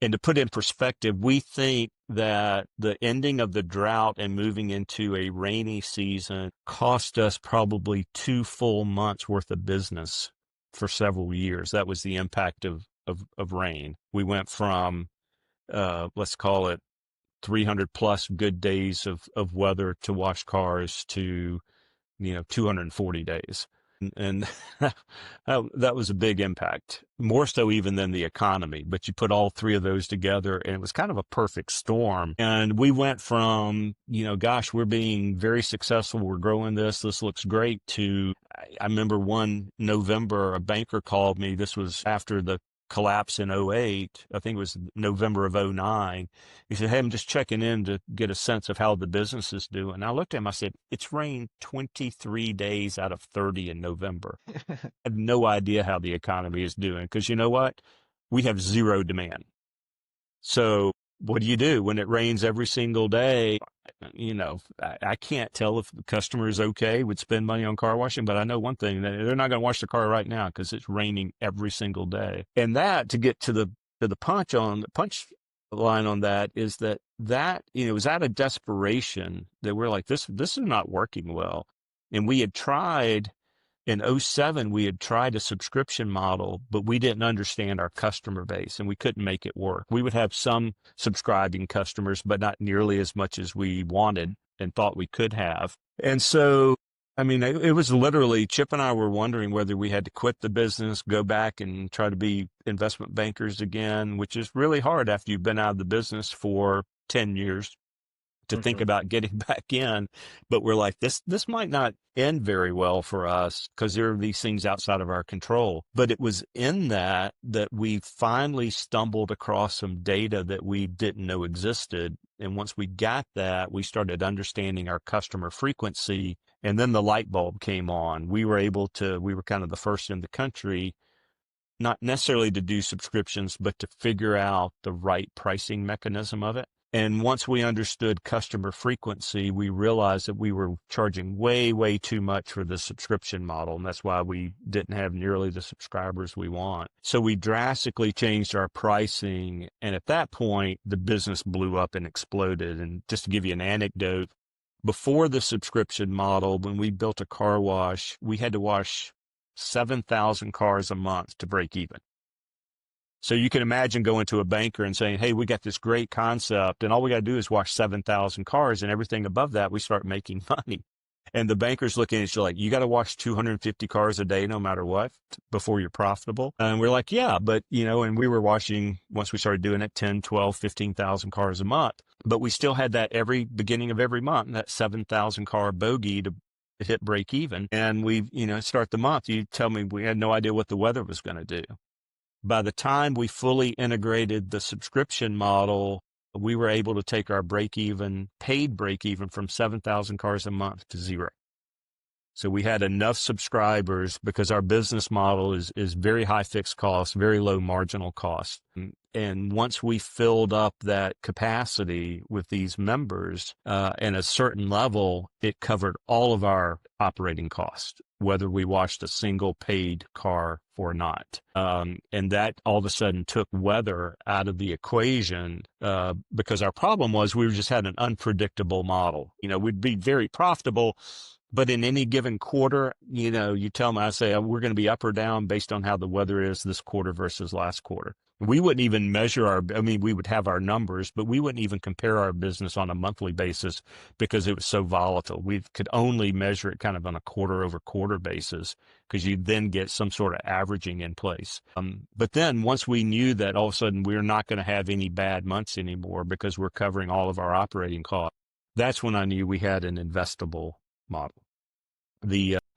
Speaker 2: And to put in perspective, we think that the ending of the drought and moving into a rainy season cost us probably 2 full months worth of business for several years. That was the impact of rain. We went from, let's call it 300 plus good days of weather to wash cars to, 240 days. And that was a big impact, more so even than the economy. But you put all 3 of those together, and it was kind of a perfect storm. And we went from, gosh, we're being very successful, we're growing this looks great, to, I remember one November, a banker called me. This was after the collapse in '08. I think it was November of '09. He said, hey, I'm just checking in to get a sense of how the business is doing. And I looked at him, I said, it's rained 23 days out of 30 in November. I have no idea how the economy is doing, because you know what? We have zero demand. So what do you do when it rains every single day? I can't tell if the customer is okay with spend money on car washing, but I know one thing, that they're not going to wash the car right now because it's raining every single day. And that, to get to the punch line on that, is that it was out of desperation that we're like, this is not working well. And we had tried In '07, we had tried a subscription model, but we didn't understand our customer base and we couldn't make it work. We would have some subscribing customers, but not nearly as much as we wanted and thought we could have. And so, I mean, it was literally Chip and I were wondering whether we had to quit the business, go back and try to be investment bankers again, which is really hard after you've been out of the business for 10 years to think about getting back in. But we're like, this might not end very well for us because there are these things outside of our control. But it was in that we finally stumbled across some data that we didn't know existed. And once we got that, we started understanding our customer frequency. And then the light bulb came on. We were kind of the first in the country, not necessarily to do subscriptions, but to figure out the right pricing mechanism of it. And once we understood customer frequency, we realized that we were charging way, way too much for the subscription model. And that's why we didn't have nearly the subscribers we want. So we drastically changed our pricing. And at that point, the business blew up and exploded. And just to give you an anecdote, before the subscription model, when we built a car wash, we had to wash 7,000 cars a month to break even. So you can imagine going to a banker and saying, hey, we got this great concept and all we got to do is wash 7,000 cars, and everything above that, we start making money. And the banker's looking at you like, you got to wash 250 cars a day no matter what before you're profitable. And we're like, yeah, but and we were washing, once we started doing it, 10, 12, 15,000 cars a month. But we still had that every beginning of every month, that 7,000 car bogey to hit break even. And we, start the month, you tell me we had no idea what the weather was going to do. By the time we fully integrated the subscription model, we were able to take our paid break even from 7,000 cars a month to zero. So we had enough subscribers because our business model is very high fixed cost, very low marginal cost. And once we filled up that capacity with these members at a certain level, it covered all of our operating costs, whether we washed a single paid car or not. And that all of a sudden took weather out of the equation because our problem was we just had an unpredictable model. We'd be very profitable, but in any given quarter, you tell me, I say, we're going to be up or down based on how the weather is this quarter versus last quarter. We wouldn't even measure we would have our numbers, but we wouldn't even compare our business on a monthly basis because it was so volatile. We could only measure it kind of on a quarter over quarter basis because you then get some sort of averaging in place. But then once we knew that all of a sudden we're not going to have any bad months anymore because we're covering all of our operating costs, that's when I knew we had an investable model.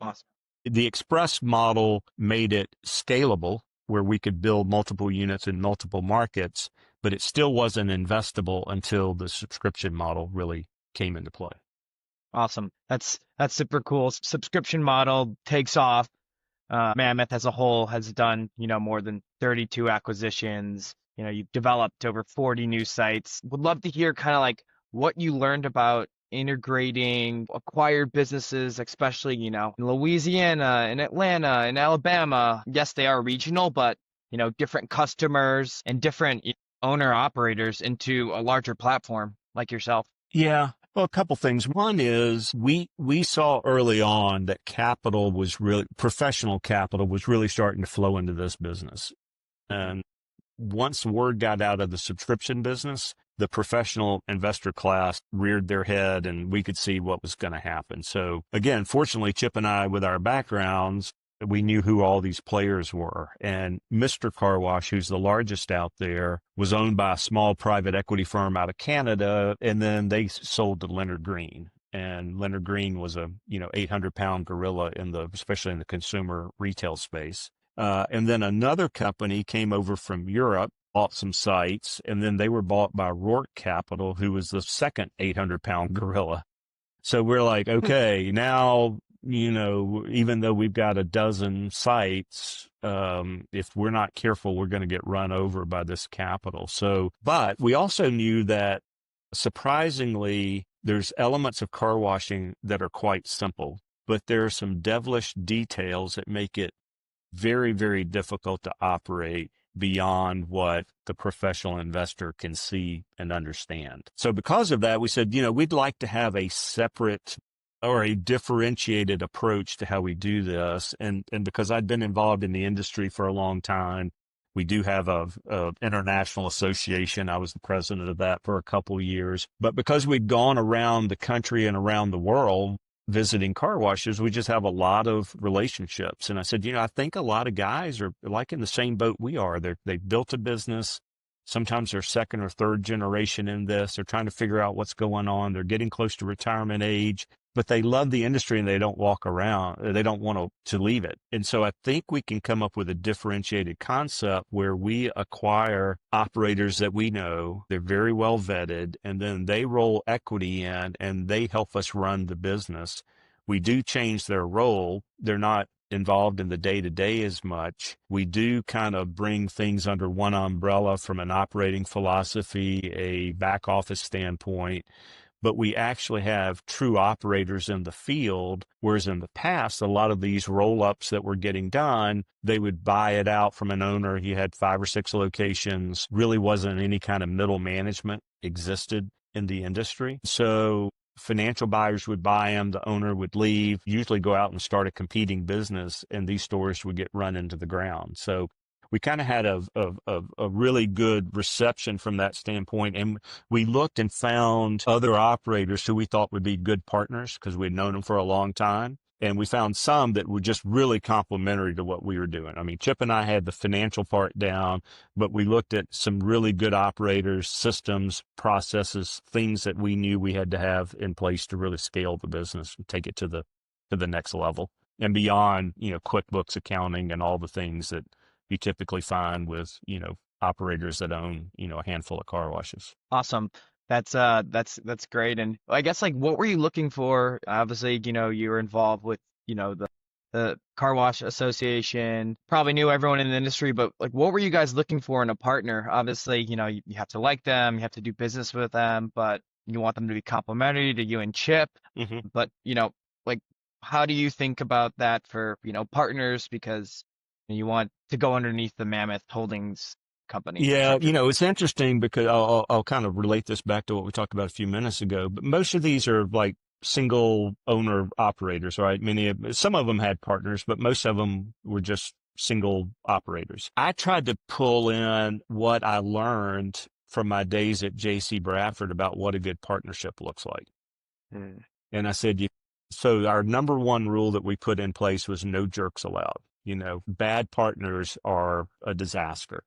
Speaker 1: Awesome.
Speaker 2: The Express model made it scalable, where we could build multiple units in multiple markets, but it still wasn't investable until the subscription model really came into play.
Speaker 1: Awesome. That's super cool. Subscription model takes off. Mammoth as a whole has done, more than 32 acquisitions. You've developed over 40 new sites. Would love to hear kind of like what you learned about integrating acquired businesses, especially, in Louisiana, in Atlanta, in Alabama. Yes, they are regional, but, different customers and different owner operators into a larger platform like yourself.
Speaker 2: Yeah. Well, a couple things. One is we saw early on that professional capital was really starting to flow into this business. And once word got out of the subscription business, the professional investor class reared their head and we could see what was going to happen. So again, fortunately, Chip and I, with our backgrounds, we knew who all these players were. And Mr. Car Wash, who's the largest out there, was owned by a small private equity firm out of Canada. And then they sold to Leonard Green. And Leonard Green was a 800-pound gorilla especially in the consumer retail space. And then another company came over from Europe, bought some sites, and then they were bought by Rourke Capital, who was the second 800-pound gorilla. So we're like, okay, now, even though we've got a dozen sites, if we're not careful, we're going to get run over by this capital. But we also knew that surprisingly, there's elements of car washing that are quite simple, but there are some devilish details that make it very, very difficult to operate beyond what the professional investor can see and understand. So because of that, we said, we'd like to have a separate or a differentiated approach to how we do this. And because I'd been involved in the industry for a long time, we do have a international association. I was the president of that for a couple of years. But because we'd gone around the country and around the world visiting car washes, we just have a lot of relationships. And I said, I think a lot of guys are like in the same boat we are. They've built a business. Sometimes they're second or third generation in this. They're trying to figure out what's going on. They're getting close to retirement age, but they love the industry and they don't walk around. They don't want to leave it. And so I think we can come up with a differentiated concept where we acquire operators that we know, they're very well vetted, and then they roll equity in and they help us run the business. We do change their role. They're not involved in the day-to-day as much. We do kind of bring things under one umbrella from an operating philosophy, a back office standpoint, but we actually have true operators in the field, whereas in the past, a lot of these roll-ups that were getting done, they would buy it out from an owner. He had 5 or 6 locations, really wasn't any kind of middle management existed in the industry. So financial buyers would buy them, the owner would leave, usually go out and start a competing business, and these stores would get run into the ground. So we kind of had a really good reception from that standpoint. And we looked and found other operators who we thought would be good partners because we'd known them for a long time. And we found some that were just really complementary to what we were doing. I mean, Chip and I had the financial part down, but we looked at some really good operators, systems, processes, things that we knew we had to have in place to really scale the business and take it to the next level and beyond, QuickBooks accounting and all the things that you typically find with, operators that own, a handful of car washes.
Speaker 1: Awesome. That's great. And I guess like what were you looking for? Obviously, you were involved with, the car wash association, probably knew everyone in the industry, but like what were you guys looking for in a partner? Obviously, you have to like them, you have to do business with them, but you want them to be complementary to you and Chip.
Speaker 2: Mm-hmm.
Speaker 1: But, like how do you think about that for, partners? Because you want to go underneath the Mammoth Holdings company,
Speaker 2: Yeah,
Speaker 1: essentially.
Speaker 2: it's interesting because I'll kind of relate this back to what we talked about a few minutes ago. But most of these are like single owner operators, right? Some of them had partners, but most of them were just single operators. I tried to pull in what I learned from my days at J.C. Bradford about what a good partnership looks like.
Speaker 1: Mm.
Speaker 2: And I said, so our number one rule that we put in place was no jerks allowed. Bad partners are a disaster.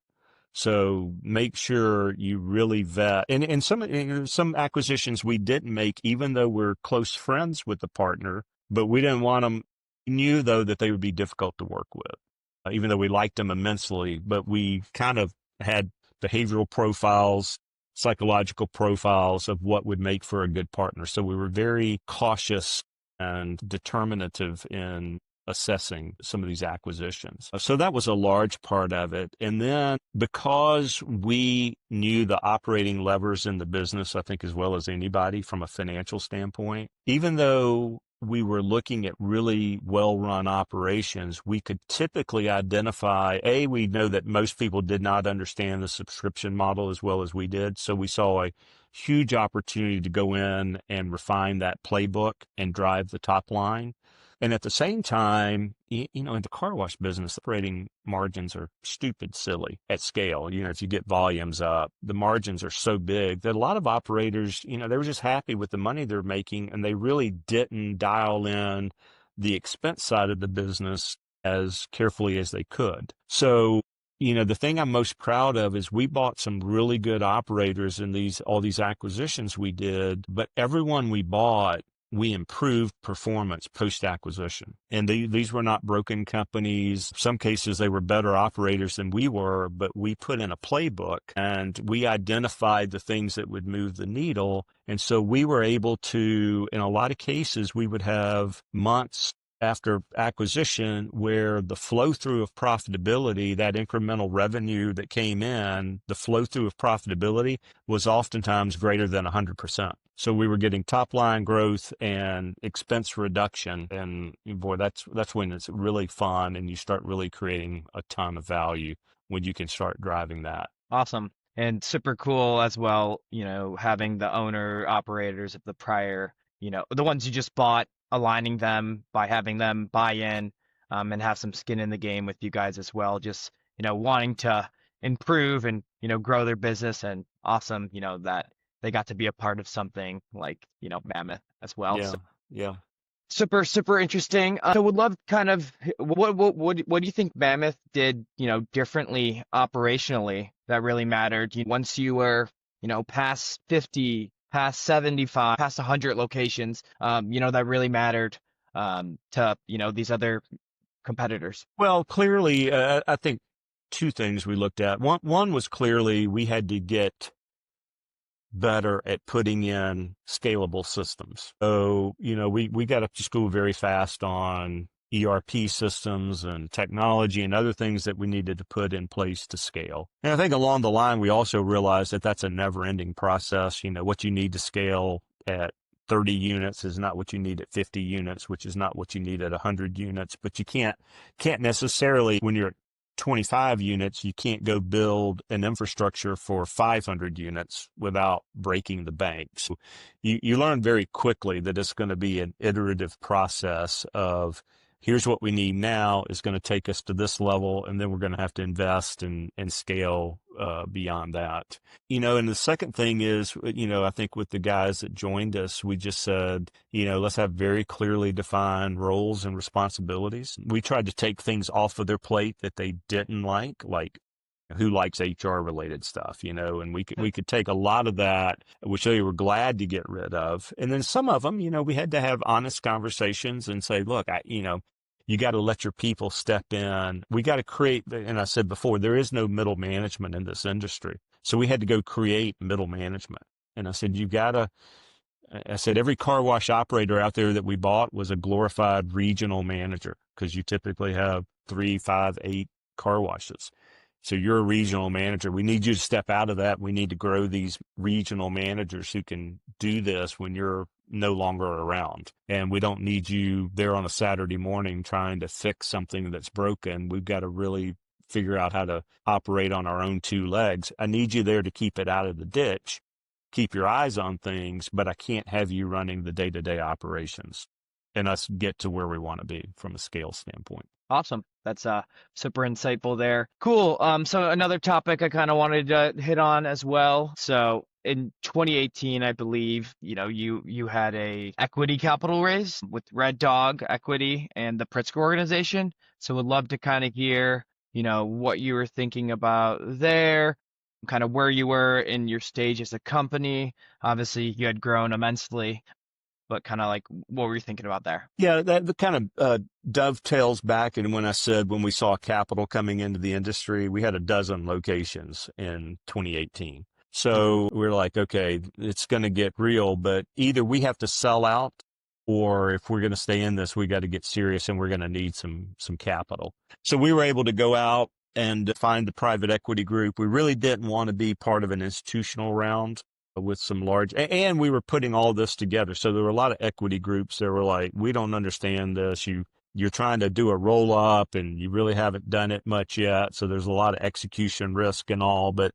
Speaker 2: So make sure you really vet. And some acquisitions we didn't make, even though we're close friends with the partner, but we didn't want them. Knew though that they would be difficult to work with, even though we liked them immensely. But we kind of had behavioral profiles, psychological profiles of what would make for a good partner. So we were very cautious and determinative in assessing some of these acquisitions. So that was a large part of it. And then because we knew the operating levers in the business, I think, as well as anybody from a financial standpoint, even though we were looking at really well-run operations, we could typically identify, we know that most people did not understand the subscription model as well as we did. So we saw a huge opportunity to go in and refine that playbook and drive the top line. And at the same time, in the car wash business, operating margins are stupid silly at scale. If you get volumes up, the margins are so big that a lot of operators, they were just happy with the money they're making, and they really didn't dial in the expense side of the business as carefully as they could. So, the thing I'm most proud of is we bought some really good operators in all these acquisitions we did, but everyone we bought, we improved performance post-acquisition. And these were not broken companies. In some cases, they were better operators than we were, but we put in a playbook and we identified the things that would move the needle. And so we were able to, in a lot of cases, we would have months after acquisition where the flow through of profitability, that incremental revenue that came in, the flow through of profitability was oftentimes greater than 100%. So we were getting top line growth and expense reduction. And boy, that's when it's really fun and you start really creating a ton of value when you can start driving that.
Speaker 1: Awesome. And super cool as well, having the owner operators of the prior, the ones you just bought aligning them by having them buy in, and have some skin in the game with you guys as well. Just, wanting to improve and, grow their business, and awesome, that they got to be a part of something like, Mammoth as well. So
Speaker 2: Yeah. Yeah.
Speaker 1: super, super interesting. So would love kind of what do you think Mammoth did, differently operationally that really mattered? Once you were, past 50, past 75, past 100 locations, that really mattered to, these other competitors.
Speaker 2: Well, clearly, I think two things we looked at. One was clearly we had to get better at putting in scalable systems. So, we got up to school very fast on ERP systems and technology and other things that we needed to put in place to scale. And I think along the line, we also realized that that's a never ending process. What you need to scale at 30 units is not what you need at 50 units, which is not what you need at 100 units. But you can't necessarily, when you're at 25 units, you can't go build an infrastructure for 500 units without breaking the bank. So you learn very quickly that it's going to be an iterative process of here's what we need now is going to take us to this level, and then we're going to have to invest and scale beyond that. And the second thing is, I think with the guys that joined us, we just said, let's have very clearly defined roles and responsibilities. We tried to take things off of their plate that they didn't like who likes HR related stuff, and we could take a lot of that, which they were glad to get rid of. And then some of them, we had to have honest conversations and say, look, you got to let your people step in. We got to create, and I said before, there is no middle management in this industry. So we had to go create middle management. And I said, every car wash operator out there that we bought was a glorified regional manager, because you typically have 3, 5, 8 car washes. So you're a regional manager. We need you to step out of that. We need to grow these regional managers who can do this when you're no longer around. And we don't need you there on a Saturday morning trying to fix something that's broken. We've got to really figure out how to operate on our own two legs. I need you there to keep it out of the ditch, keep your eyes on things, but I can't have you running the day-to-day operations and us get to where we want to be from a scale standpoint.
Speaker 1: Awesome. That's super insightful there. Cool. So another topic I kind of wanted to hit on as well. So in 2018, I believe, you had a equity capital raise with Red Dog Equity and the Pritzker organization. So would love to kind of hear, what you were thinking about there, kind of where you were in your stage as a company. Obviously, you had grown immensely, but kind of like what were you thinking about there?
Speaker 2: Yeah, that kind of dovetails back. And when I said when we saw capital coming into the industry, we had a dozen locations in 2018. So we're like, okay, it's going to get real, but either we have to sell out, or if we're going to stay in this, we got to get serious and we're going to need some capital. So we were able to go out and find the private equity group. We really didn't want to be part of an institutional round with some large, and we were putting all this together. So there were a lot of equity groups that were like, we don't understand this. You're trying to do a roll up and you really haven't done it much yet. So there's a lot of execution risk and all, but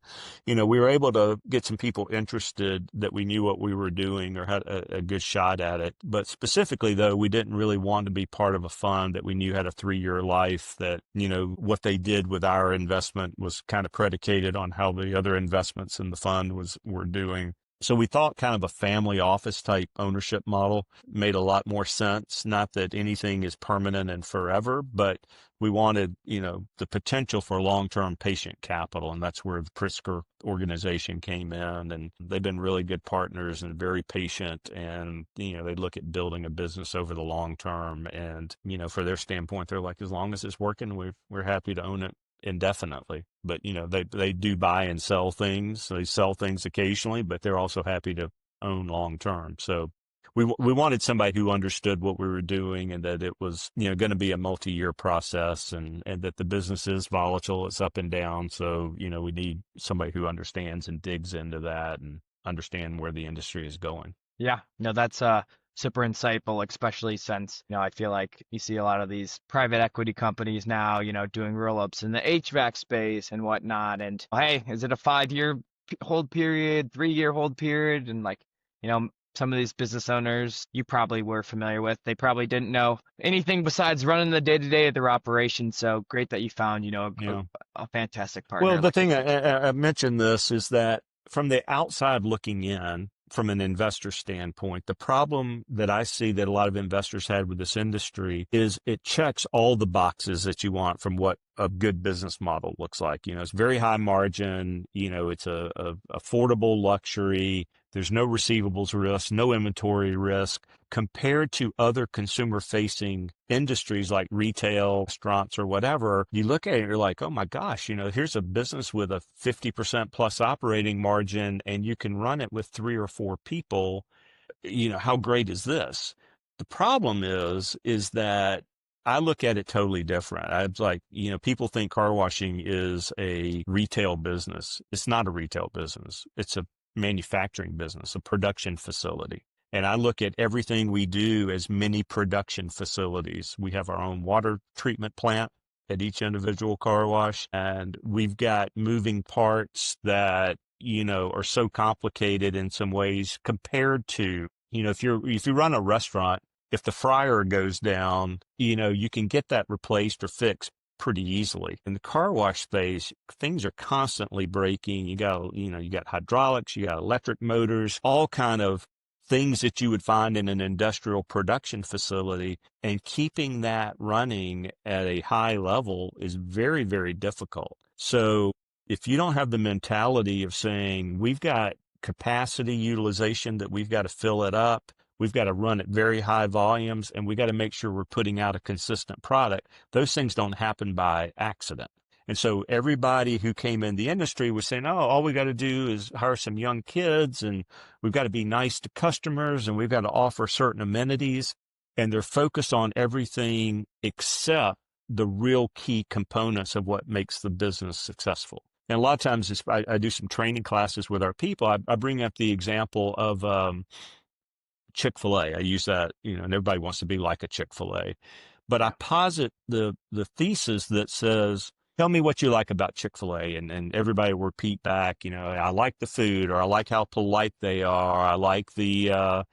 Speaker 2: we were able to get some people interested that we knew what we were doing or had a good shot at it. But specifically though, we didn't really want to be part of a fund that we knew had a 3-year life, that, what they did with our investment was kind of predicated on how the other investments in the fund were doing. So we thought kind of a family office type ownership model made a lot more sense. Not that anything is permanent and forever, but we wanted, the potential for long-term patient capital. And that's where the Pritzker organization came in. And they've been really good partners and very patient. And, they look at building a business over the long term. And, for their standpoint, they're like, as long as it's working, we're happy to own it indefinitely. But they do buy and sell things. They sell things occasionally, but they're also happy to own long term. So we wanted somebody who understood what we were doing, and that it was going to be a multi-year process, and that the business is volatile, it's up and down. So we need somebody who understands and digs into that and understand where the industry is going.
Speaker 1: Yeah, no, that's super insightful, especially since, I feel like you see a lot of these private equity companies now, doing roll-ups in the HVAC space and whatnot. And hey, is it a 5-year hold period, 3-year hold period? And like, some of these business owners you probably were familiar with. They probably didn't know anything besides running the day-to-day of their operation. So great that you found,
Speaker 2: Yeah.
Speaker 1: a fantastic
Speaker 2: Well,
Speaker 1: partner
Speaker 2: the
Speaker 1: like
Speaker 2: thing
Speaker 1: yourself.
Speaker 2: I mentioned this is that from the outside looking in, from an investor standpoint, the problem that I see that a lot of investors had with this industry is it checks all the boxes that you want from what a good business model looks like. It's very high margin. It's a affordable luxury. There's no receivables risk, no inventory risk compared to other consumer facing industries like retail, restaurants, or whatever. You look at it and you're like, oh my gosh, here's a business with a 50% plus operating margin and you can run it with 3 or 4 people. How great is this? The problem is that I look at it totally different. I was like, people think car washing is a retail business. It's not a retail business. It's a manufacturing business, a production facility. And I look at everything we do as mini production facilities. We have our own water treatment plant at each individual car wash, and we've got moving parts that, are so complicated in some ways compared to, if you run a restaurant, if the fryer goes down, you can get that replaced or fixed pretty easily. In the car wash space, things are constantly breaking. You got hydraulics, you got electric motors, all kind of things that you would find in an industrial production facility, and keeping that running at a high level is very, very difficult. So if you don't have the mentality of saying, we've got capacity utilization that we've got to fill it up, we've got to run at very high volumes, and we got to make sure we're putting out a consistent product, those things don't happen by accident. And so everybody who came in the industry was saying, oh, all we got to do is hire some young kids, and we've got to be nice to customers, and we've got to offer certain amenities. And they're focused on everything except the real key components of what makes the business successful. And a lot of times I do some training classes with our people. I bring up the example of Chick-fil-A. I use that, and everybody wants to be like a Chick-fil-A. But I posit the thesis that says, tell me what you like about Chick-fil-A. And everybody will repeat back, I like the food, or I like how polite they are. I like the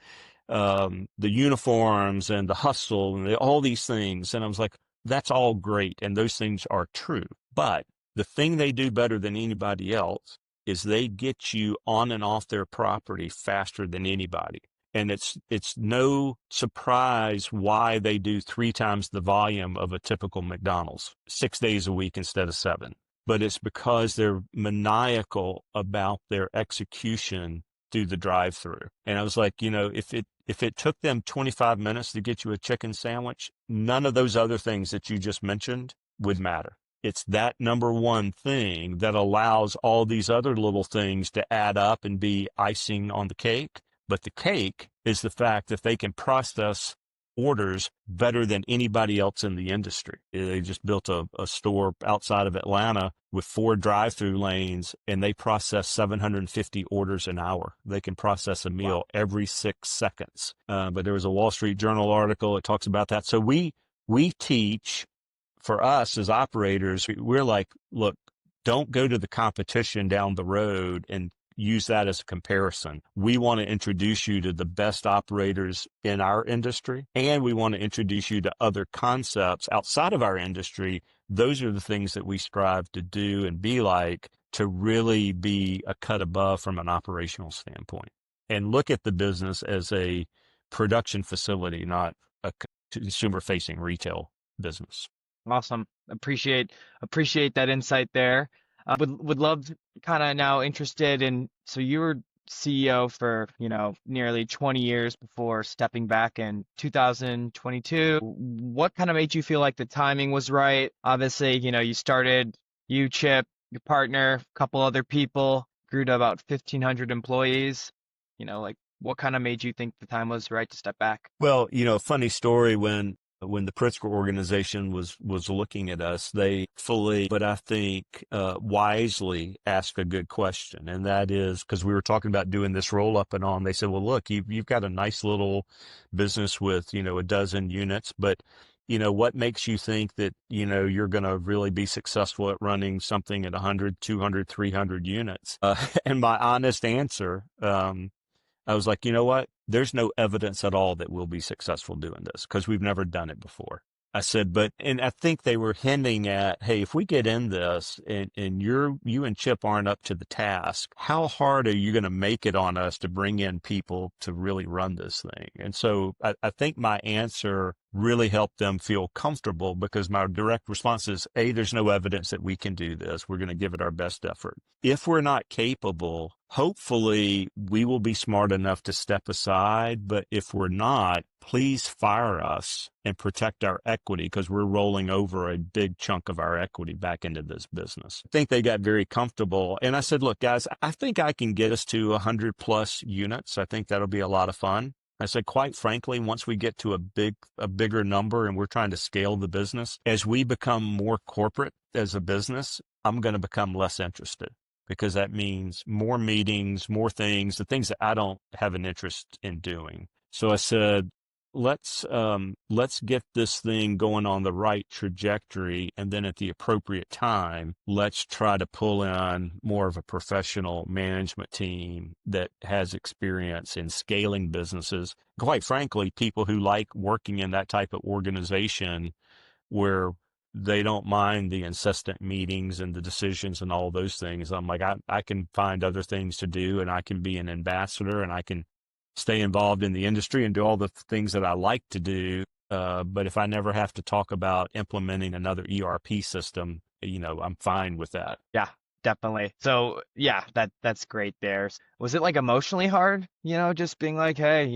Speaker 2: uniforms and the hustle and all these things. And I was like, that's all great. And those things are true. But the thing they do better than anybody else is they get you on and off their property faster than anybody. And it's no surprise why they do 3 times the volume of a typical McDonald's, 6 days a week instead of 7. But it's because they're maniacal about their execution through the drive-through. And I was like, if it took them 25 minutes to get you a chicken sandwich, none of those other things that you just mentioned would matter. It's that number one thing that allows all these other little things to add up and be icing on the cake. But the cake is the fact that they can process orders better than anybody else in the industry. They just built a store outside of Atlanta with 4 drive-through lanes, and they process 750 orders an hour. They can process a meal every 6 seconds. But there was a Wall Street Journal article that talks about that. So we teach, for us as operators, we're like, look, don't go to the competition down the road and use that as a comparison. We want to introduce you to the best operators in our industry, and we want to introduce you to other concepts outside of our industry. Those are the things that we strive to do and be like, to really be a cut above from an operational standpoint, and look at the business as a production facility, not a consumer-facing retail business.
Speaker 1: Awesome. Appreciate that insight there. Would love kind of now interested in, so you were CEO for, nearly 20 years before stepping back in 2022. What kind of made you feel like the timing was right? Obviously, you started, you, Chip, your partner, a couple other people, grew to about 1,500 employees. Like what kind of made you think the time was right to step back?
Speaker 2: Well, funny story, when the Pritzker organization was looking at us, they fully, but I think wisely, asked a good question. And that is, because we were talking about doing this roll up and on, they said, well, look, you've got a nice little business with, a dozen units, but what makes you think that, you're going to really be successful at running something at 100, 200, 300 units? And my honest answer, I was like, you know what? there's no evidence at all that we'll be successful doing this because we've never done it before. I said, and I think they were hinting at, hey, if we get in this and you and Chip aren't up to the task, how hard are you going to make it on us to bring in people to really run this thing? And so I think my answer really helped them feel comfortable because my direct response is, A, there's no evidence that we can do this. We're going to give it our best effort. If we're not capable, hopefully we will be smart enough to step aside. But if we're not, please fire us and protect our equity because we're rolling over a big chunk of our equity back into this business. I think they got very comfortable. And I said, look, guys, I think I can get us to 100 plus units. I think that'll be a lot of fun. I said, quite frankly, once we get to a bigger number and we're trying to scale the business, as we become more corporate as a business, I'm going to become less interested because that means more meetings, more things, the things that I don't have an interest in doing. So I said, let's get this thing going on the right trajectory. And then at the appropriate time, let's try to pull in more of a professional management team that has experience in scaling businesses. Quite frankly, people who like working in that type of organization where they don't mind the incessant meetings and the decisions and all those things. I'm like, I can find other things to do and I can be an ambassador and I can stay involved in the industry and do all the things that I like to do. But if I never have to talk about implementing another ERP system, I'm fine with that.
Speaker 1: Yeah, definitely. So yeah, that's great there. Was it like emotionally hard, just being like, hey,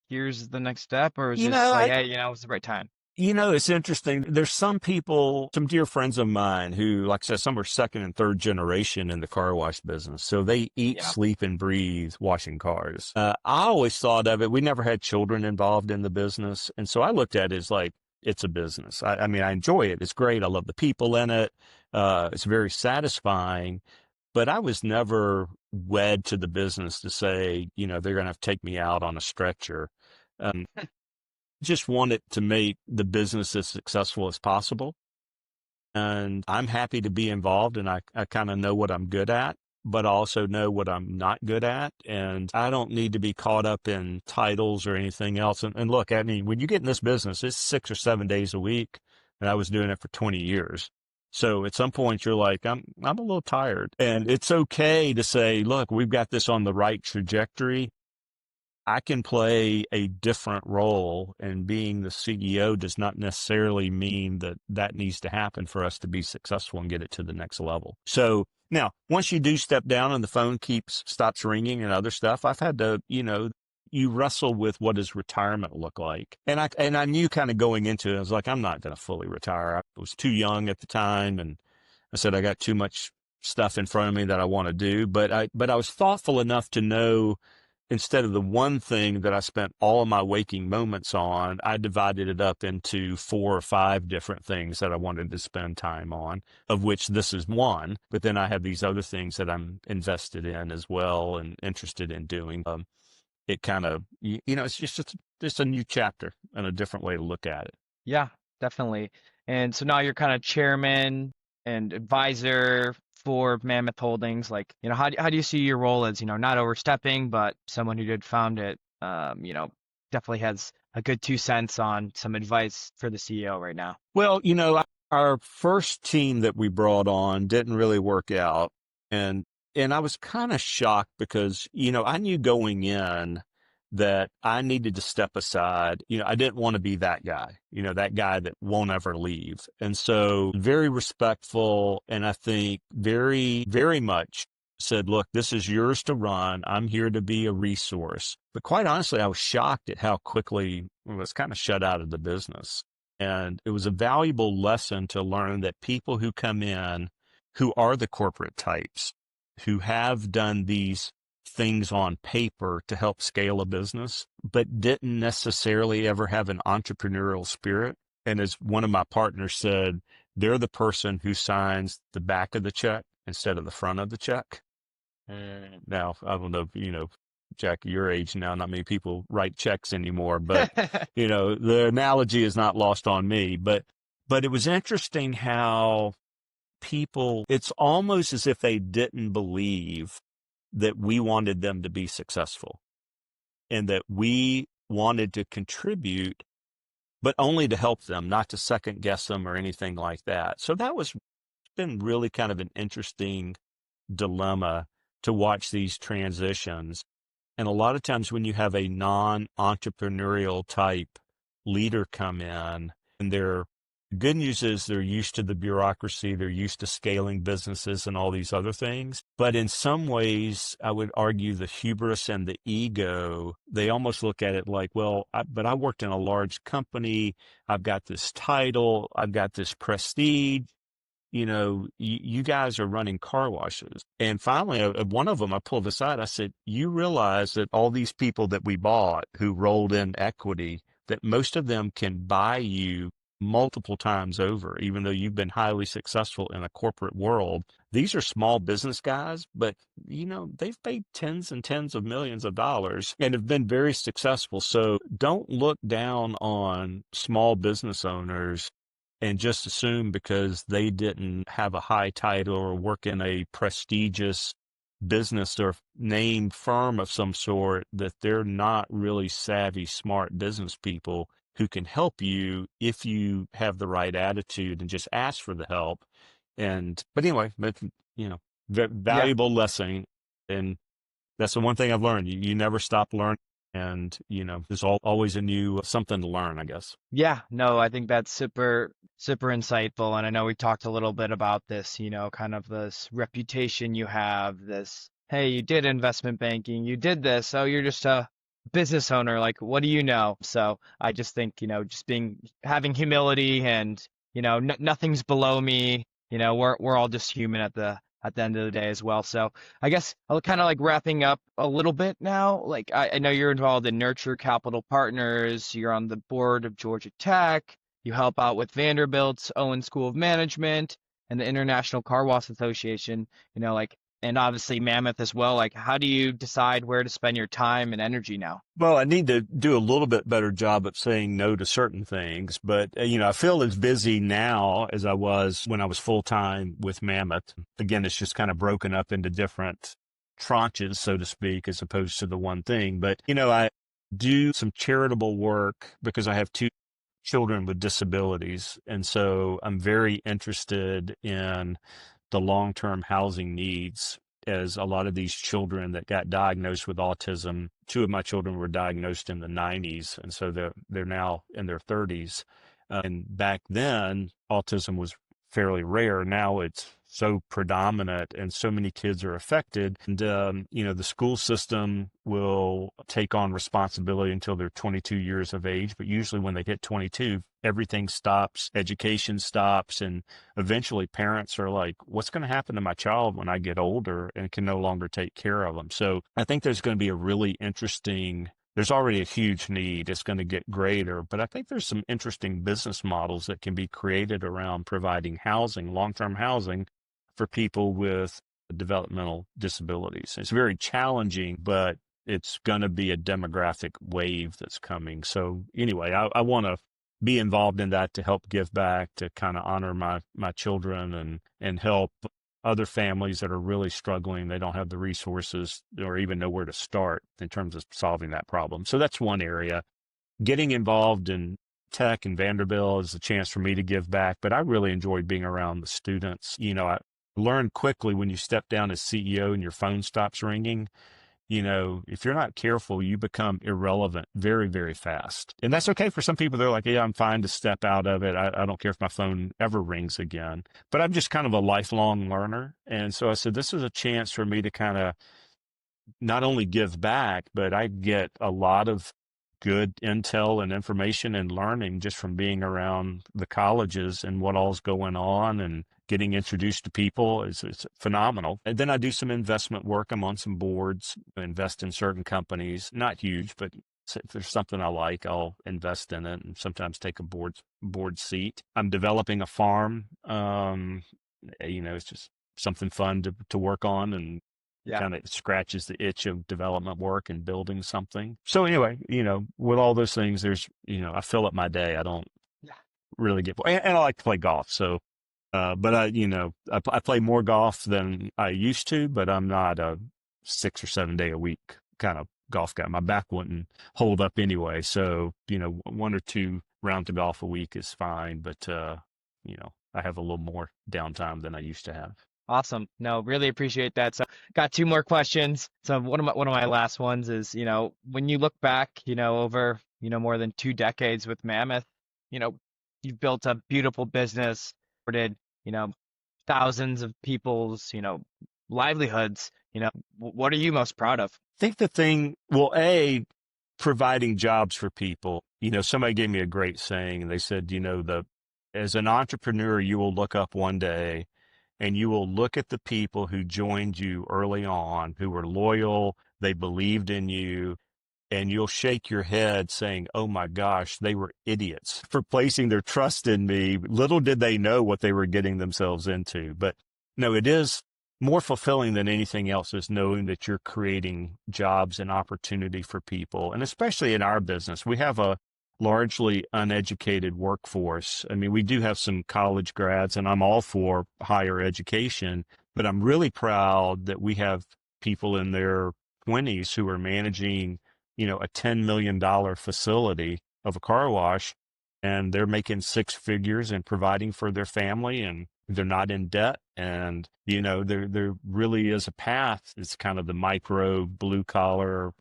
Speaker 1: here's the next step, or is
Speaker 2: You
Speaker 1: it
Speaker 2: know,
Speaker 1: like,
Speaker 2: I,
Speaker 1: hey, it's the right time?
Speaker 2: it's interesting. There's some people, some dear friends of mine who, like I said, some are second and third generation in the car wash business. So they eat,
Speaker 1: Yeah.
Speaker 2: sleep, and breathe washing cars. I always thought of it. We never had children involved in the business. And so I looked at it as like, it's a business. I mean, I enjoy it. It's great. I love the people in it. It's very satisfying. But I was never wed to the business to say, they're going to have to take me out on a stretcher. Just wanted to make the business as successful as possible. And I'm happy to be involved and I kind of know what I'm good at, but I also know what I'm not good at. And I don't need to be caught up in titles or anything else. And look, I mean, when you get in this business, it's 6 or 7 days a week and I was doing it for 20 years. So at some point you're like, I'm a little tired and it's okay to say, look, we've got this on the right trajectory. I can play a different role, and being the CEO does not necessarily mean that that needs to happen for us to be successful and get it to the next level. So now, once you do step down and the phone stops ringing and other stuff, I've had to, you wrestle with what does retirement look like. And I knew kind of going into it, I was like, I'm not going to fully retire. I was too young at the time. And I said, I got too much stuff in front of me that I want to do. But I was thoughtful enough to know, instead of the one thing that I spent all of my waking moments on, I divided it up into 4 or 5 different things that I wanted to spend time on, of which this is one. But then I have these other things that I'm invested in as well and interested in doing. It kind of, it's just a new chapter and a different way to look at it.
Speaker 1: Yeah, definitely. And so now you're kind of chairman and advisor for Mammoth Holdings. Like, how do you see your role as, not overstepping, but someone who did found it, definitely has a good 2 cents on some advice for the CEO right now.
Speaker 2: Well, our first team that we brought on didn't really work out. And I was kind of shocked because, I knew going in that I needed to step aside. I didn't want to be that guy, that guy that won't ever leave. And so very respectful. And I think very, very much said, look, this is yours to run. I'm here to be a resource. But quite honestly, I was shocked at how quickly I was kind of shut out of the business. And it was a valuable lesson to learn that people who come in, who are the corporate types, who have done these things on paper to help scale a business, but didn't necessarily ever have an entrepreneurial spirit. And as one of my partners said, they're the person who signs the back of the check instead of the front of the check. Now, I don't know, Jack, your age now, not many people write checks anymore, but, the analogy is not lost on me. But it was interesting how people, it's almost as if they didn't believe that we wanted them to be successful. and that we wanted to contribute, but only to help them, not to second guess them or anything like that. So that was been really kind of an interesting dilemma to watch these transitions. And a lot of times when you have a non-entrepreneurial type leader come in, and they're the good news is they're used to the bureaucracy, they're used to scaling businesses and all these other things. But in some ways, I would argue the hubris and the ego, they almost look at it like, well, but I worked in a large company, I've got this title, I've got this prestige. You guys are running car washes. And finally, one of them, I pulled aside. I said, you realize that all these people that we bought who rolled in equity, that most of them can buy you multiple times over, even though you've been highly successful in a corporate world. These are small business guys, but they've paid tens and tens of millions of dollars and have been very successful. So don't look down on small business owners and just assume because they didn't have a high title or work in a prestigious business or name firm of some sort that they're not really savvy, smart business people who can help you if you have the right attitude and just ask for the help. But anyway,
Speaker 1: Yeah.
Speaker 2: valuable lesson. And that's the one thing I've learned. You never stop learning. And, there's always a new something to learn, I guess.
Speaker 1: Yeah, no, I think that's super, super insightful. And I know we talked a little bit about this, kind of this reputation you have, this, hey, you did investment banking, you did this, oh, you're just a business owner. Like, what do you know? So I just think, just having humility and, n nothing's below me. We're all just human at the end of the day as well. So I guess I'll kind of like wrapping up a little bit now. Like I know you're involved in Nurture Capital Partners. You're on the board of Georgia Tech. You help out with Vanderbilt's Owen School of Management and the International Car Wash Association. And obviously Mammoth as well. Like, how do you decide where to spend your time and energy now?
Speaker 2: Well, I need to do a little bit better job of saying no to certain things, but I feel as busy now as I was when I was full time with Mammoth. Again, it's just kind of broken up into different tranches, so to speak, as opposed to the one thing. But, I do some charitable work because I have two children with disabilities. And so I'm very interested in the long-term housing needs as a lot of these children that got diagnosed with autism. Two of my children were diagnosed in the 90s, and so they're now in their 30s. And back then, autism was fairly rare. Now it's so predominant and so many kids are affected. And, the school system will take on responsibility until they're 22 years of age. But usually when they hit 22, everything stops, education stops. And eventually parents are like, what's going to happen to my child when I get older and can no longer take care of them? So I think there's going to be a really interesting there's already a huge need. It's going to get greater, but I think there's some interesting business models that can be created around providing housing, long-term housing for people with developmental disabilities. It's very challenging, but it's going to be a demographic wave that's coming. So anyway, I want to be involved in that to help give back, to kind of honor my children and help other families that are really struggling. They don't have the resources or even know where to start in terms of solving that problem. So that's one area. Getting involved in tech and Vanderbilt is a chance for me to give back, but I really enjoyed being around the students. I learned quickly when you step down as CEO and your phone stops ringing, if you're not careful, you become irrelevant very, very fast. And that's okay for some people. They're like, yeah, I'm fine to step out of it. I don't care if my phone ever rings again. But I'm just kind of a lifelong learner. And so I said, this is a chance for me to kind of not only give back, but I get a lot of good intel and information and learning just from being around the colleges and what all's going on and getting introduced to people is phenomenal. And then I do some investment work. I'm on some boards, invest in certain companies, not huge, but if there's something I like, I'll invest in it and sometimes take a board seat. I'm developing a farm. It's just something fun to work on and
Speaker 1: Yeah.
Speaker 2: kind of scratches the itch of development work and building something. So anyway, with all those things, there's, I fill up my day. I don't
Speaker 1: Yeah.
Speaker 2: really get bored. And I like to play golf. So, but I play more golf than I used to, but I'm not a 6 or 7 day a week kind of golf guy. My back wouldn't hold up anyway. So, one or two rounds of golf a week is fine. But, I have a little more downtime than I used to have.
Speaker 1: Awesome. No, really appreciate that. So, got two more questions. So, one of my last ones is, when you look back, over, more than 2 decades with Mammoth, you know, you've built a beautiful business, supported, you know, thousands of people's, livelihoods. What are you most proud of?
Speaker 2: I think the thing, well, providing jobs for people. Somebody gave me a great saying. They said, as an entrepreneur, you will look up one day and you will look at the people who joined you early on, who were loyal, they believed in you, and you'll shake your head saying, oh my gosh, they were idiots for placing their trust in me. Little did they know what they were getting themselves into. But no, it is more fulfilling than anything else, is knowing that you're creating jobs and opportunity for people. And especially in our business, we have a largely uneducated workforce. I mean, we do have some college grads, and I'm all for higher education, but I'm really proud that we have people in their 20s who are managing, a $10 million facility of a car wash, and they're making six figures and providing for their family, and they're not in debt. And, there really is a path. It's kind of the micro blue collar,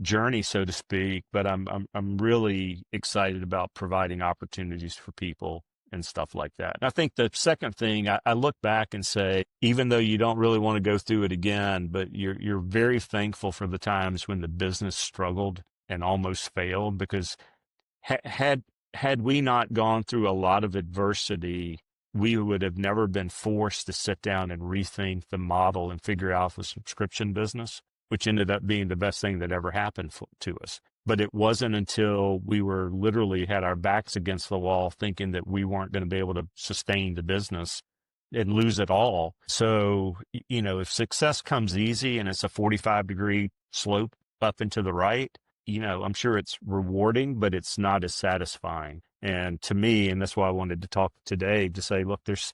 Speaker 2: journey, so to speak. But I'm really excited about providing opportunities for people and stuff like that. And I think the second thing, I look back and say, even though you don't really want to go through it again, but you're very thankful for the times when the business struggled and almost failed, because had we not gone through a lot of adversity, we would have never been forced to sit down and rethink the model and figure out the subscription business, which ended up being the best thing that ever happened to us. But it wasn't until we were literally had our backs against the wall thinking that we weren't going to be able to sustain the business and lose it all. So, if success comes easy and it's a 45-degree slope up and to the right, I'm sure it's rewarding, but it's not as satisfying. And to me, and that's why I wanted to talk today, to say, look, there's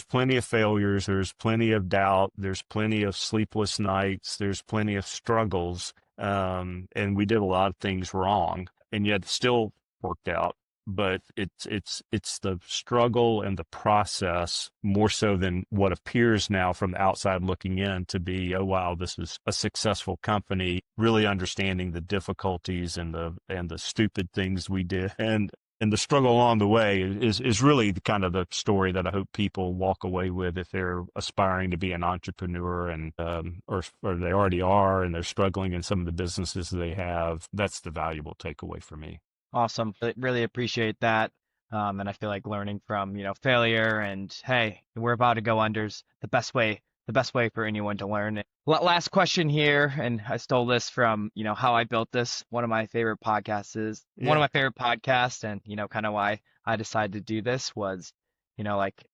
Speaker 2: plenty of failures, there's plenty of doubt, there's plenty of sleepless nights, there's plenty of struggles, and we did a lot of things wrong, and yet it still worked out. But it's the struggle and the process more so than what appears now from the outside looking in to be, oh wow, this is a successful company. Really understanding the difficulties and the stupid things we did, and the struggle along the way is really the kind of the story that I hope people walk away with if they're aspiring to be an entrepreneur, and or they already are and they're struggling in some of the businesses they have. That's the valuable takeaway for me.
Speaker 1: Awesome. Really appreciate that. And I feel like learning from, failure and hey, we're about to go unders the best way for anyone to learn. Last question here, and I stole this from, How I Built This. One of my favorite podcasts, and, kind of why I decided to do this was, like,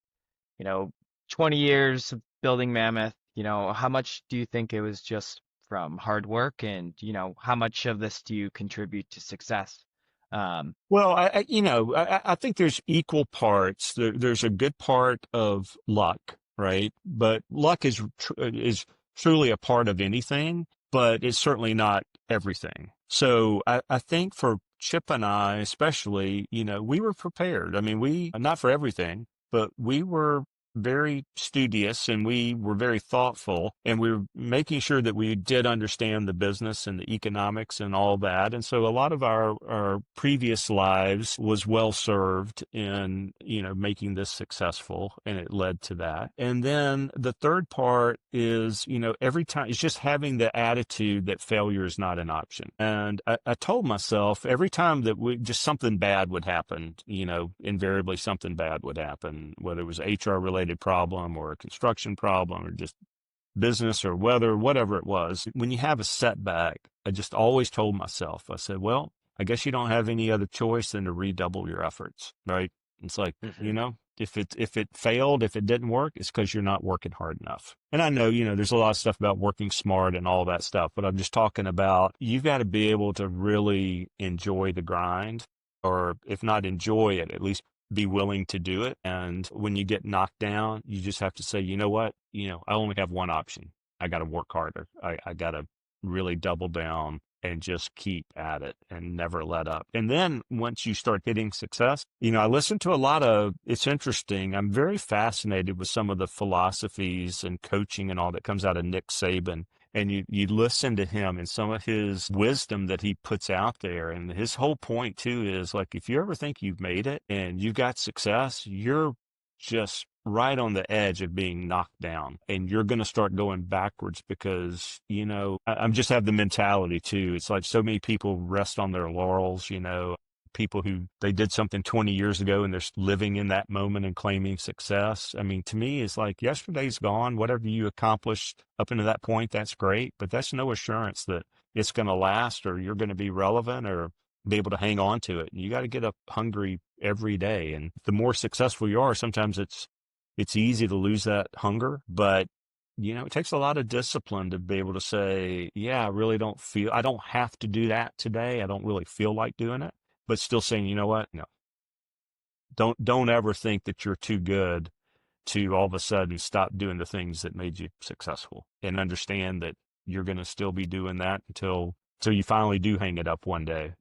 Speaker 1: you know, 20 years of building Mammoth, how much do you think it was just from hard work, and, how much of this do you contribute to success?
Speaker 2: Well, I think there's equal parts. There's a good part of luck, right? But luck is truly a part of anything, but it's certainly not everything. So I think for Chip and I, especially, we were prepared. I mean, not for everything, but we were very studious and we were very thoughtful, and we were making sure that we did understand the business and the economics and all that. And so a lot of our previous lives was well served in, making this successful, and it led to that. And then the third part is, every time it's just having the attitude that failure is not an option. And I told myself every time that just something bad would happen, invariably something bad would happen, whether it was HR related problem or a construction problem or just business or weather, whatever it was. When you have a setback, I just always told myself, I said, well, I guess you don't have any other choice than to redouble your efforts, right? It's like, if it failed, if it didn't work, it's because you're not working hard enough. And I know, there's a lot of stuff about working smart and all that stuff, but I'm just talking about, you've got to be able to really enjoy the grind, or if not enjoy it, at least be willing to do it. And when you get knocked down, you just have to say, you know what, I only have one option. I got to work harder. I got to really double down and just keep at it and never let up. And then once you start hitting success, I listen to a lot of, it's interesting. I'm very fascinated with some of the philosophies and coaching and all that comes out of Nick Saban. And you listen to him and some of his wisdom that he puts out there. And his whole point too is like, if you ever think you've made it and you've got success, you're just right on the edge of being knocked down, and you're going to start going backwards because, I'm just have the mentality too. It's like so many people rest on their laurels, people who they did something 20 years ago and they're living in that moment and claiming success. I mean, to me, it's like yesterday's gone. Whatever you accomplished up until that point, that's great, but that's no assurance that it's going to last or you're going to be relevant or be able to hang on to it. You got to get up hungry every day. And the more successful you are, sometimes it's easy to lose that hunger, but it takes a lot of discipline to be able to say, yeah, I don't have to do that today. I don't really feel like doing it, but still saying, you know what? No, don't ever think that you're too good to all of a sudden stop doing the things that made you successful, and understand that you're going to still be doing that until you finally do hang it up one day,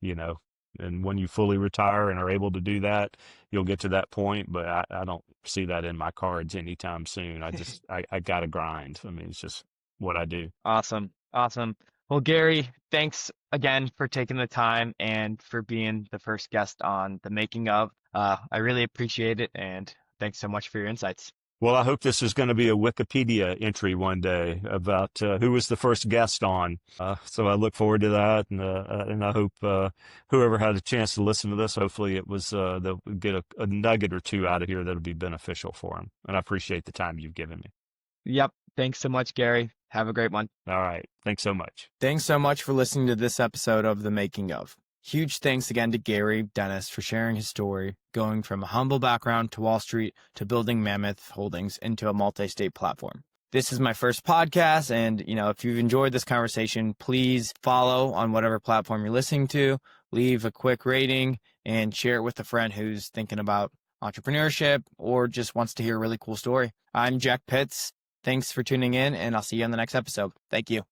Speaker 2: and when you fully retire and are able to do that, you'll get to that point. But I don't see that in my cards anytime soon. I got to grind. I mean, it's just what I do.
Speaker 1: Awesome. Awesome. Well, Gary, thanks again for taking the time and for being the first guest on The Making of. I really appreciate it, and thanks so much for your insights.
Speaker 2: Well, I hope this is going to be a Wikipedia entry one day about who was the first guest on. So I look forward to that, and I hope whoever had a chance to listen to this, hopefully it was they'll get a nugget or two out of here that'll be beneficial for them. And I appreciate the time you've given me.
Speaker 1: Yep. Thanks so much, Gary. Have a great one.
Speaker 2: All right. Thanks so much.
Speaker 1: Thanks so much for listening to this episode of The Making of. Huge thanks again to Gary Dennis for sharing his story, going from a humble background to Wall Street to building Mammoth Holdings into a multi-state platform. This is my first podcast, and if you've enjoyed this conversation, please follow on whatever platform you're listening to, leave a quick rating, and share it with a friend who's thinking about entrepreneurship or just wants to hear a really cool story. I'm Jack Pitts. Thanks for tuning in, and I'll see you on the next episode. Thank you.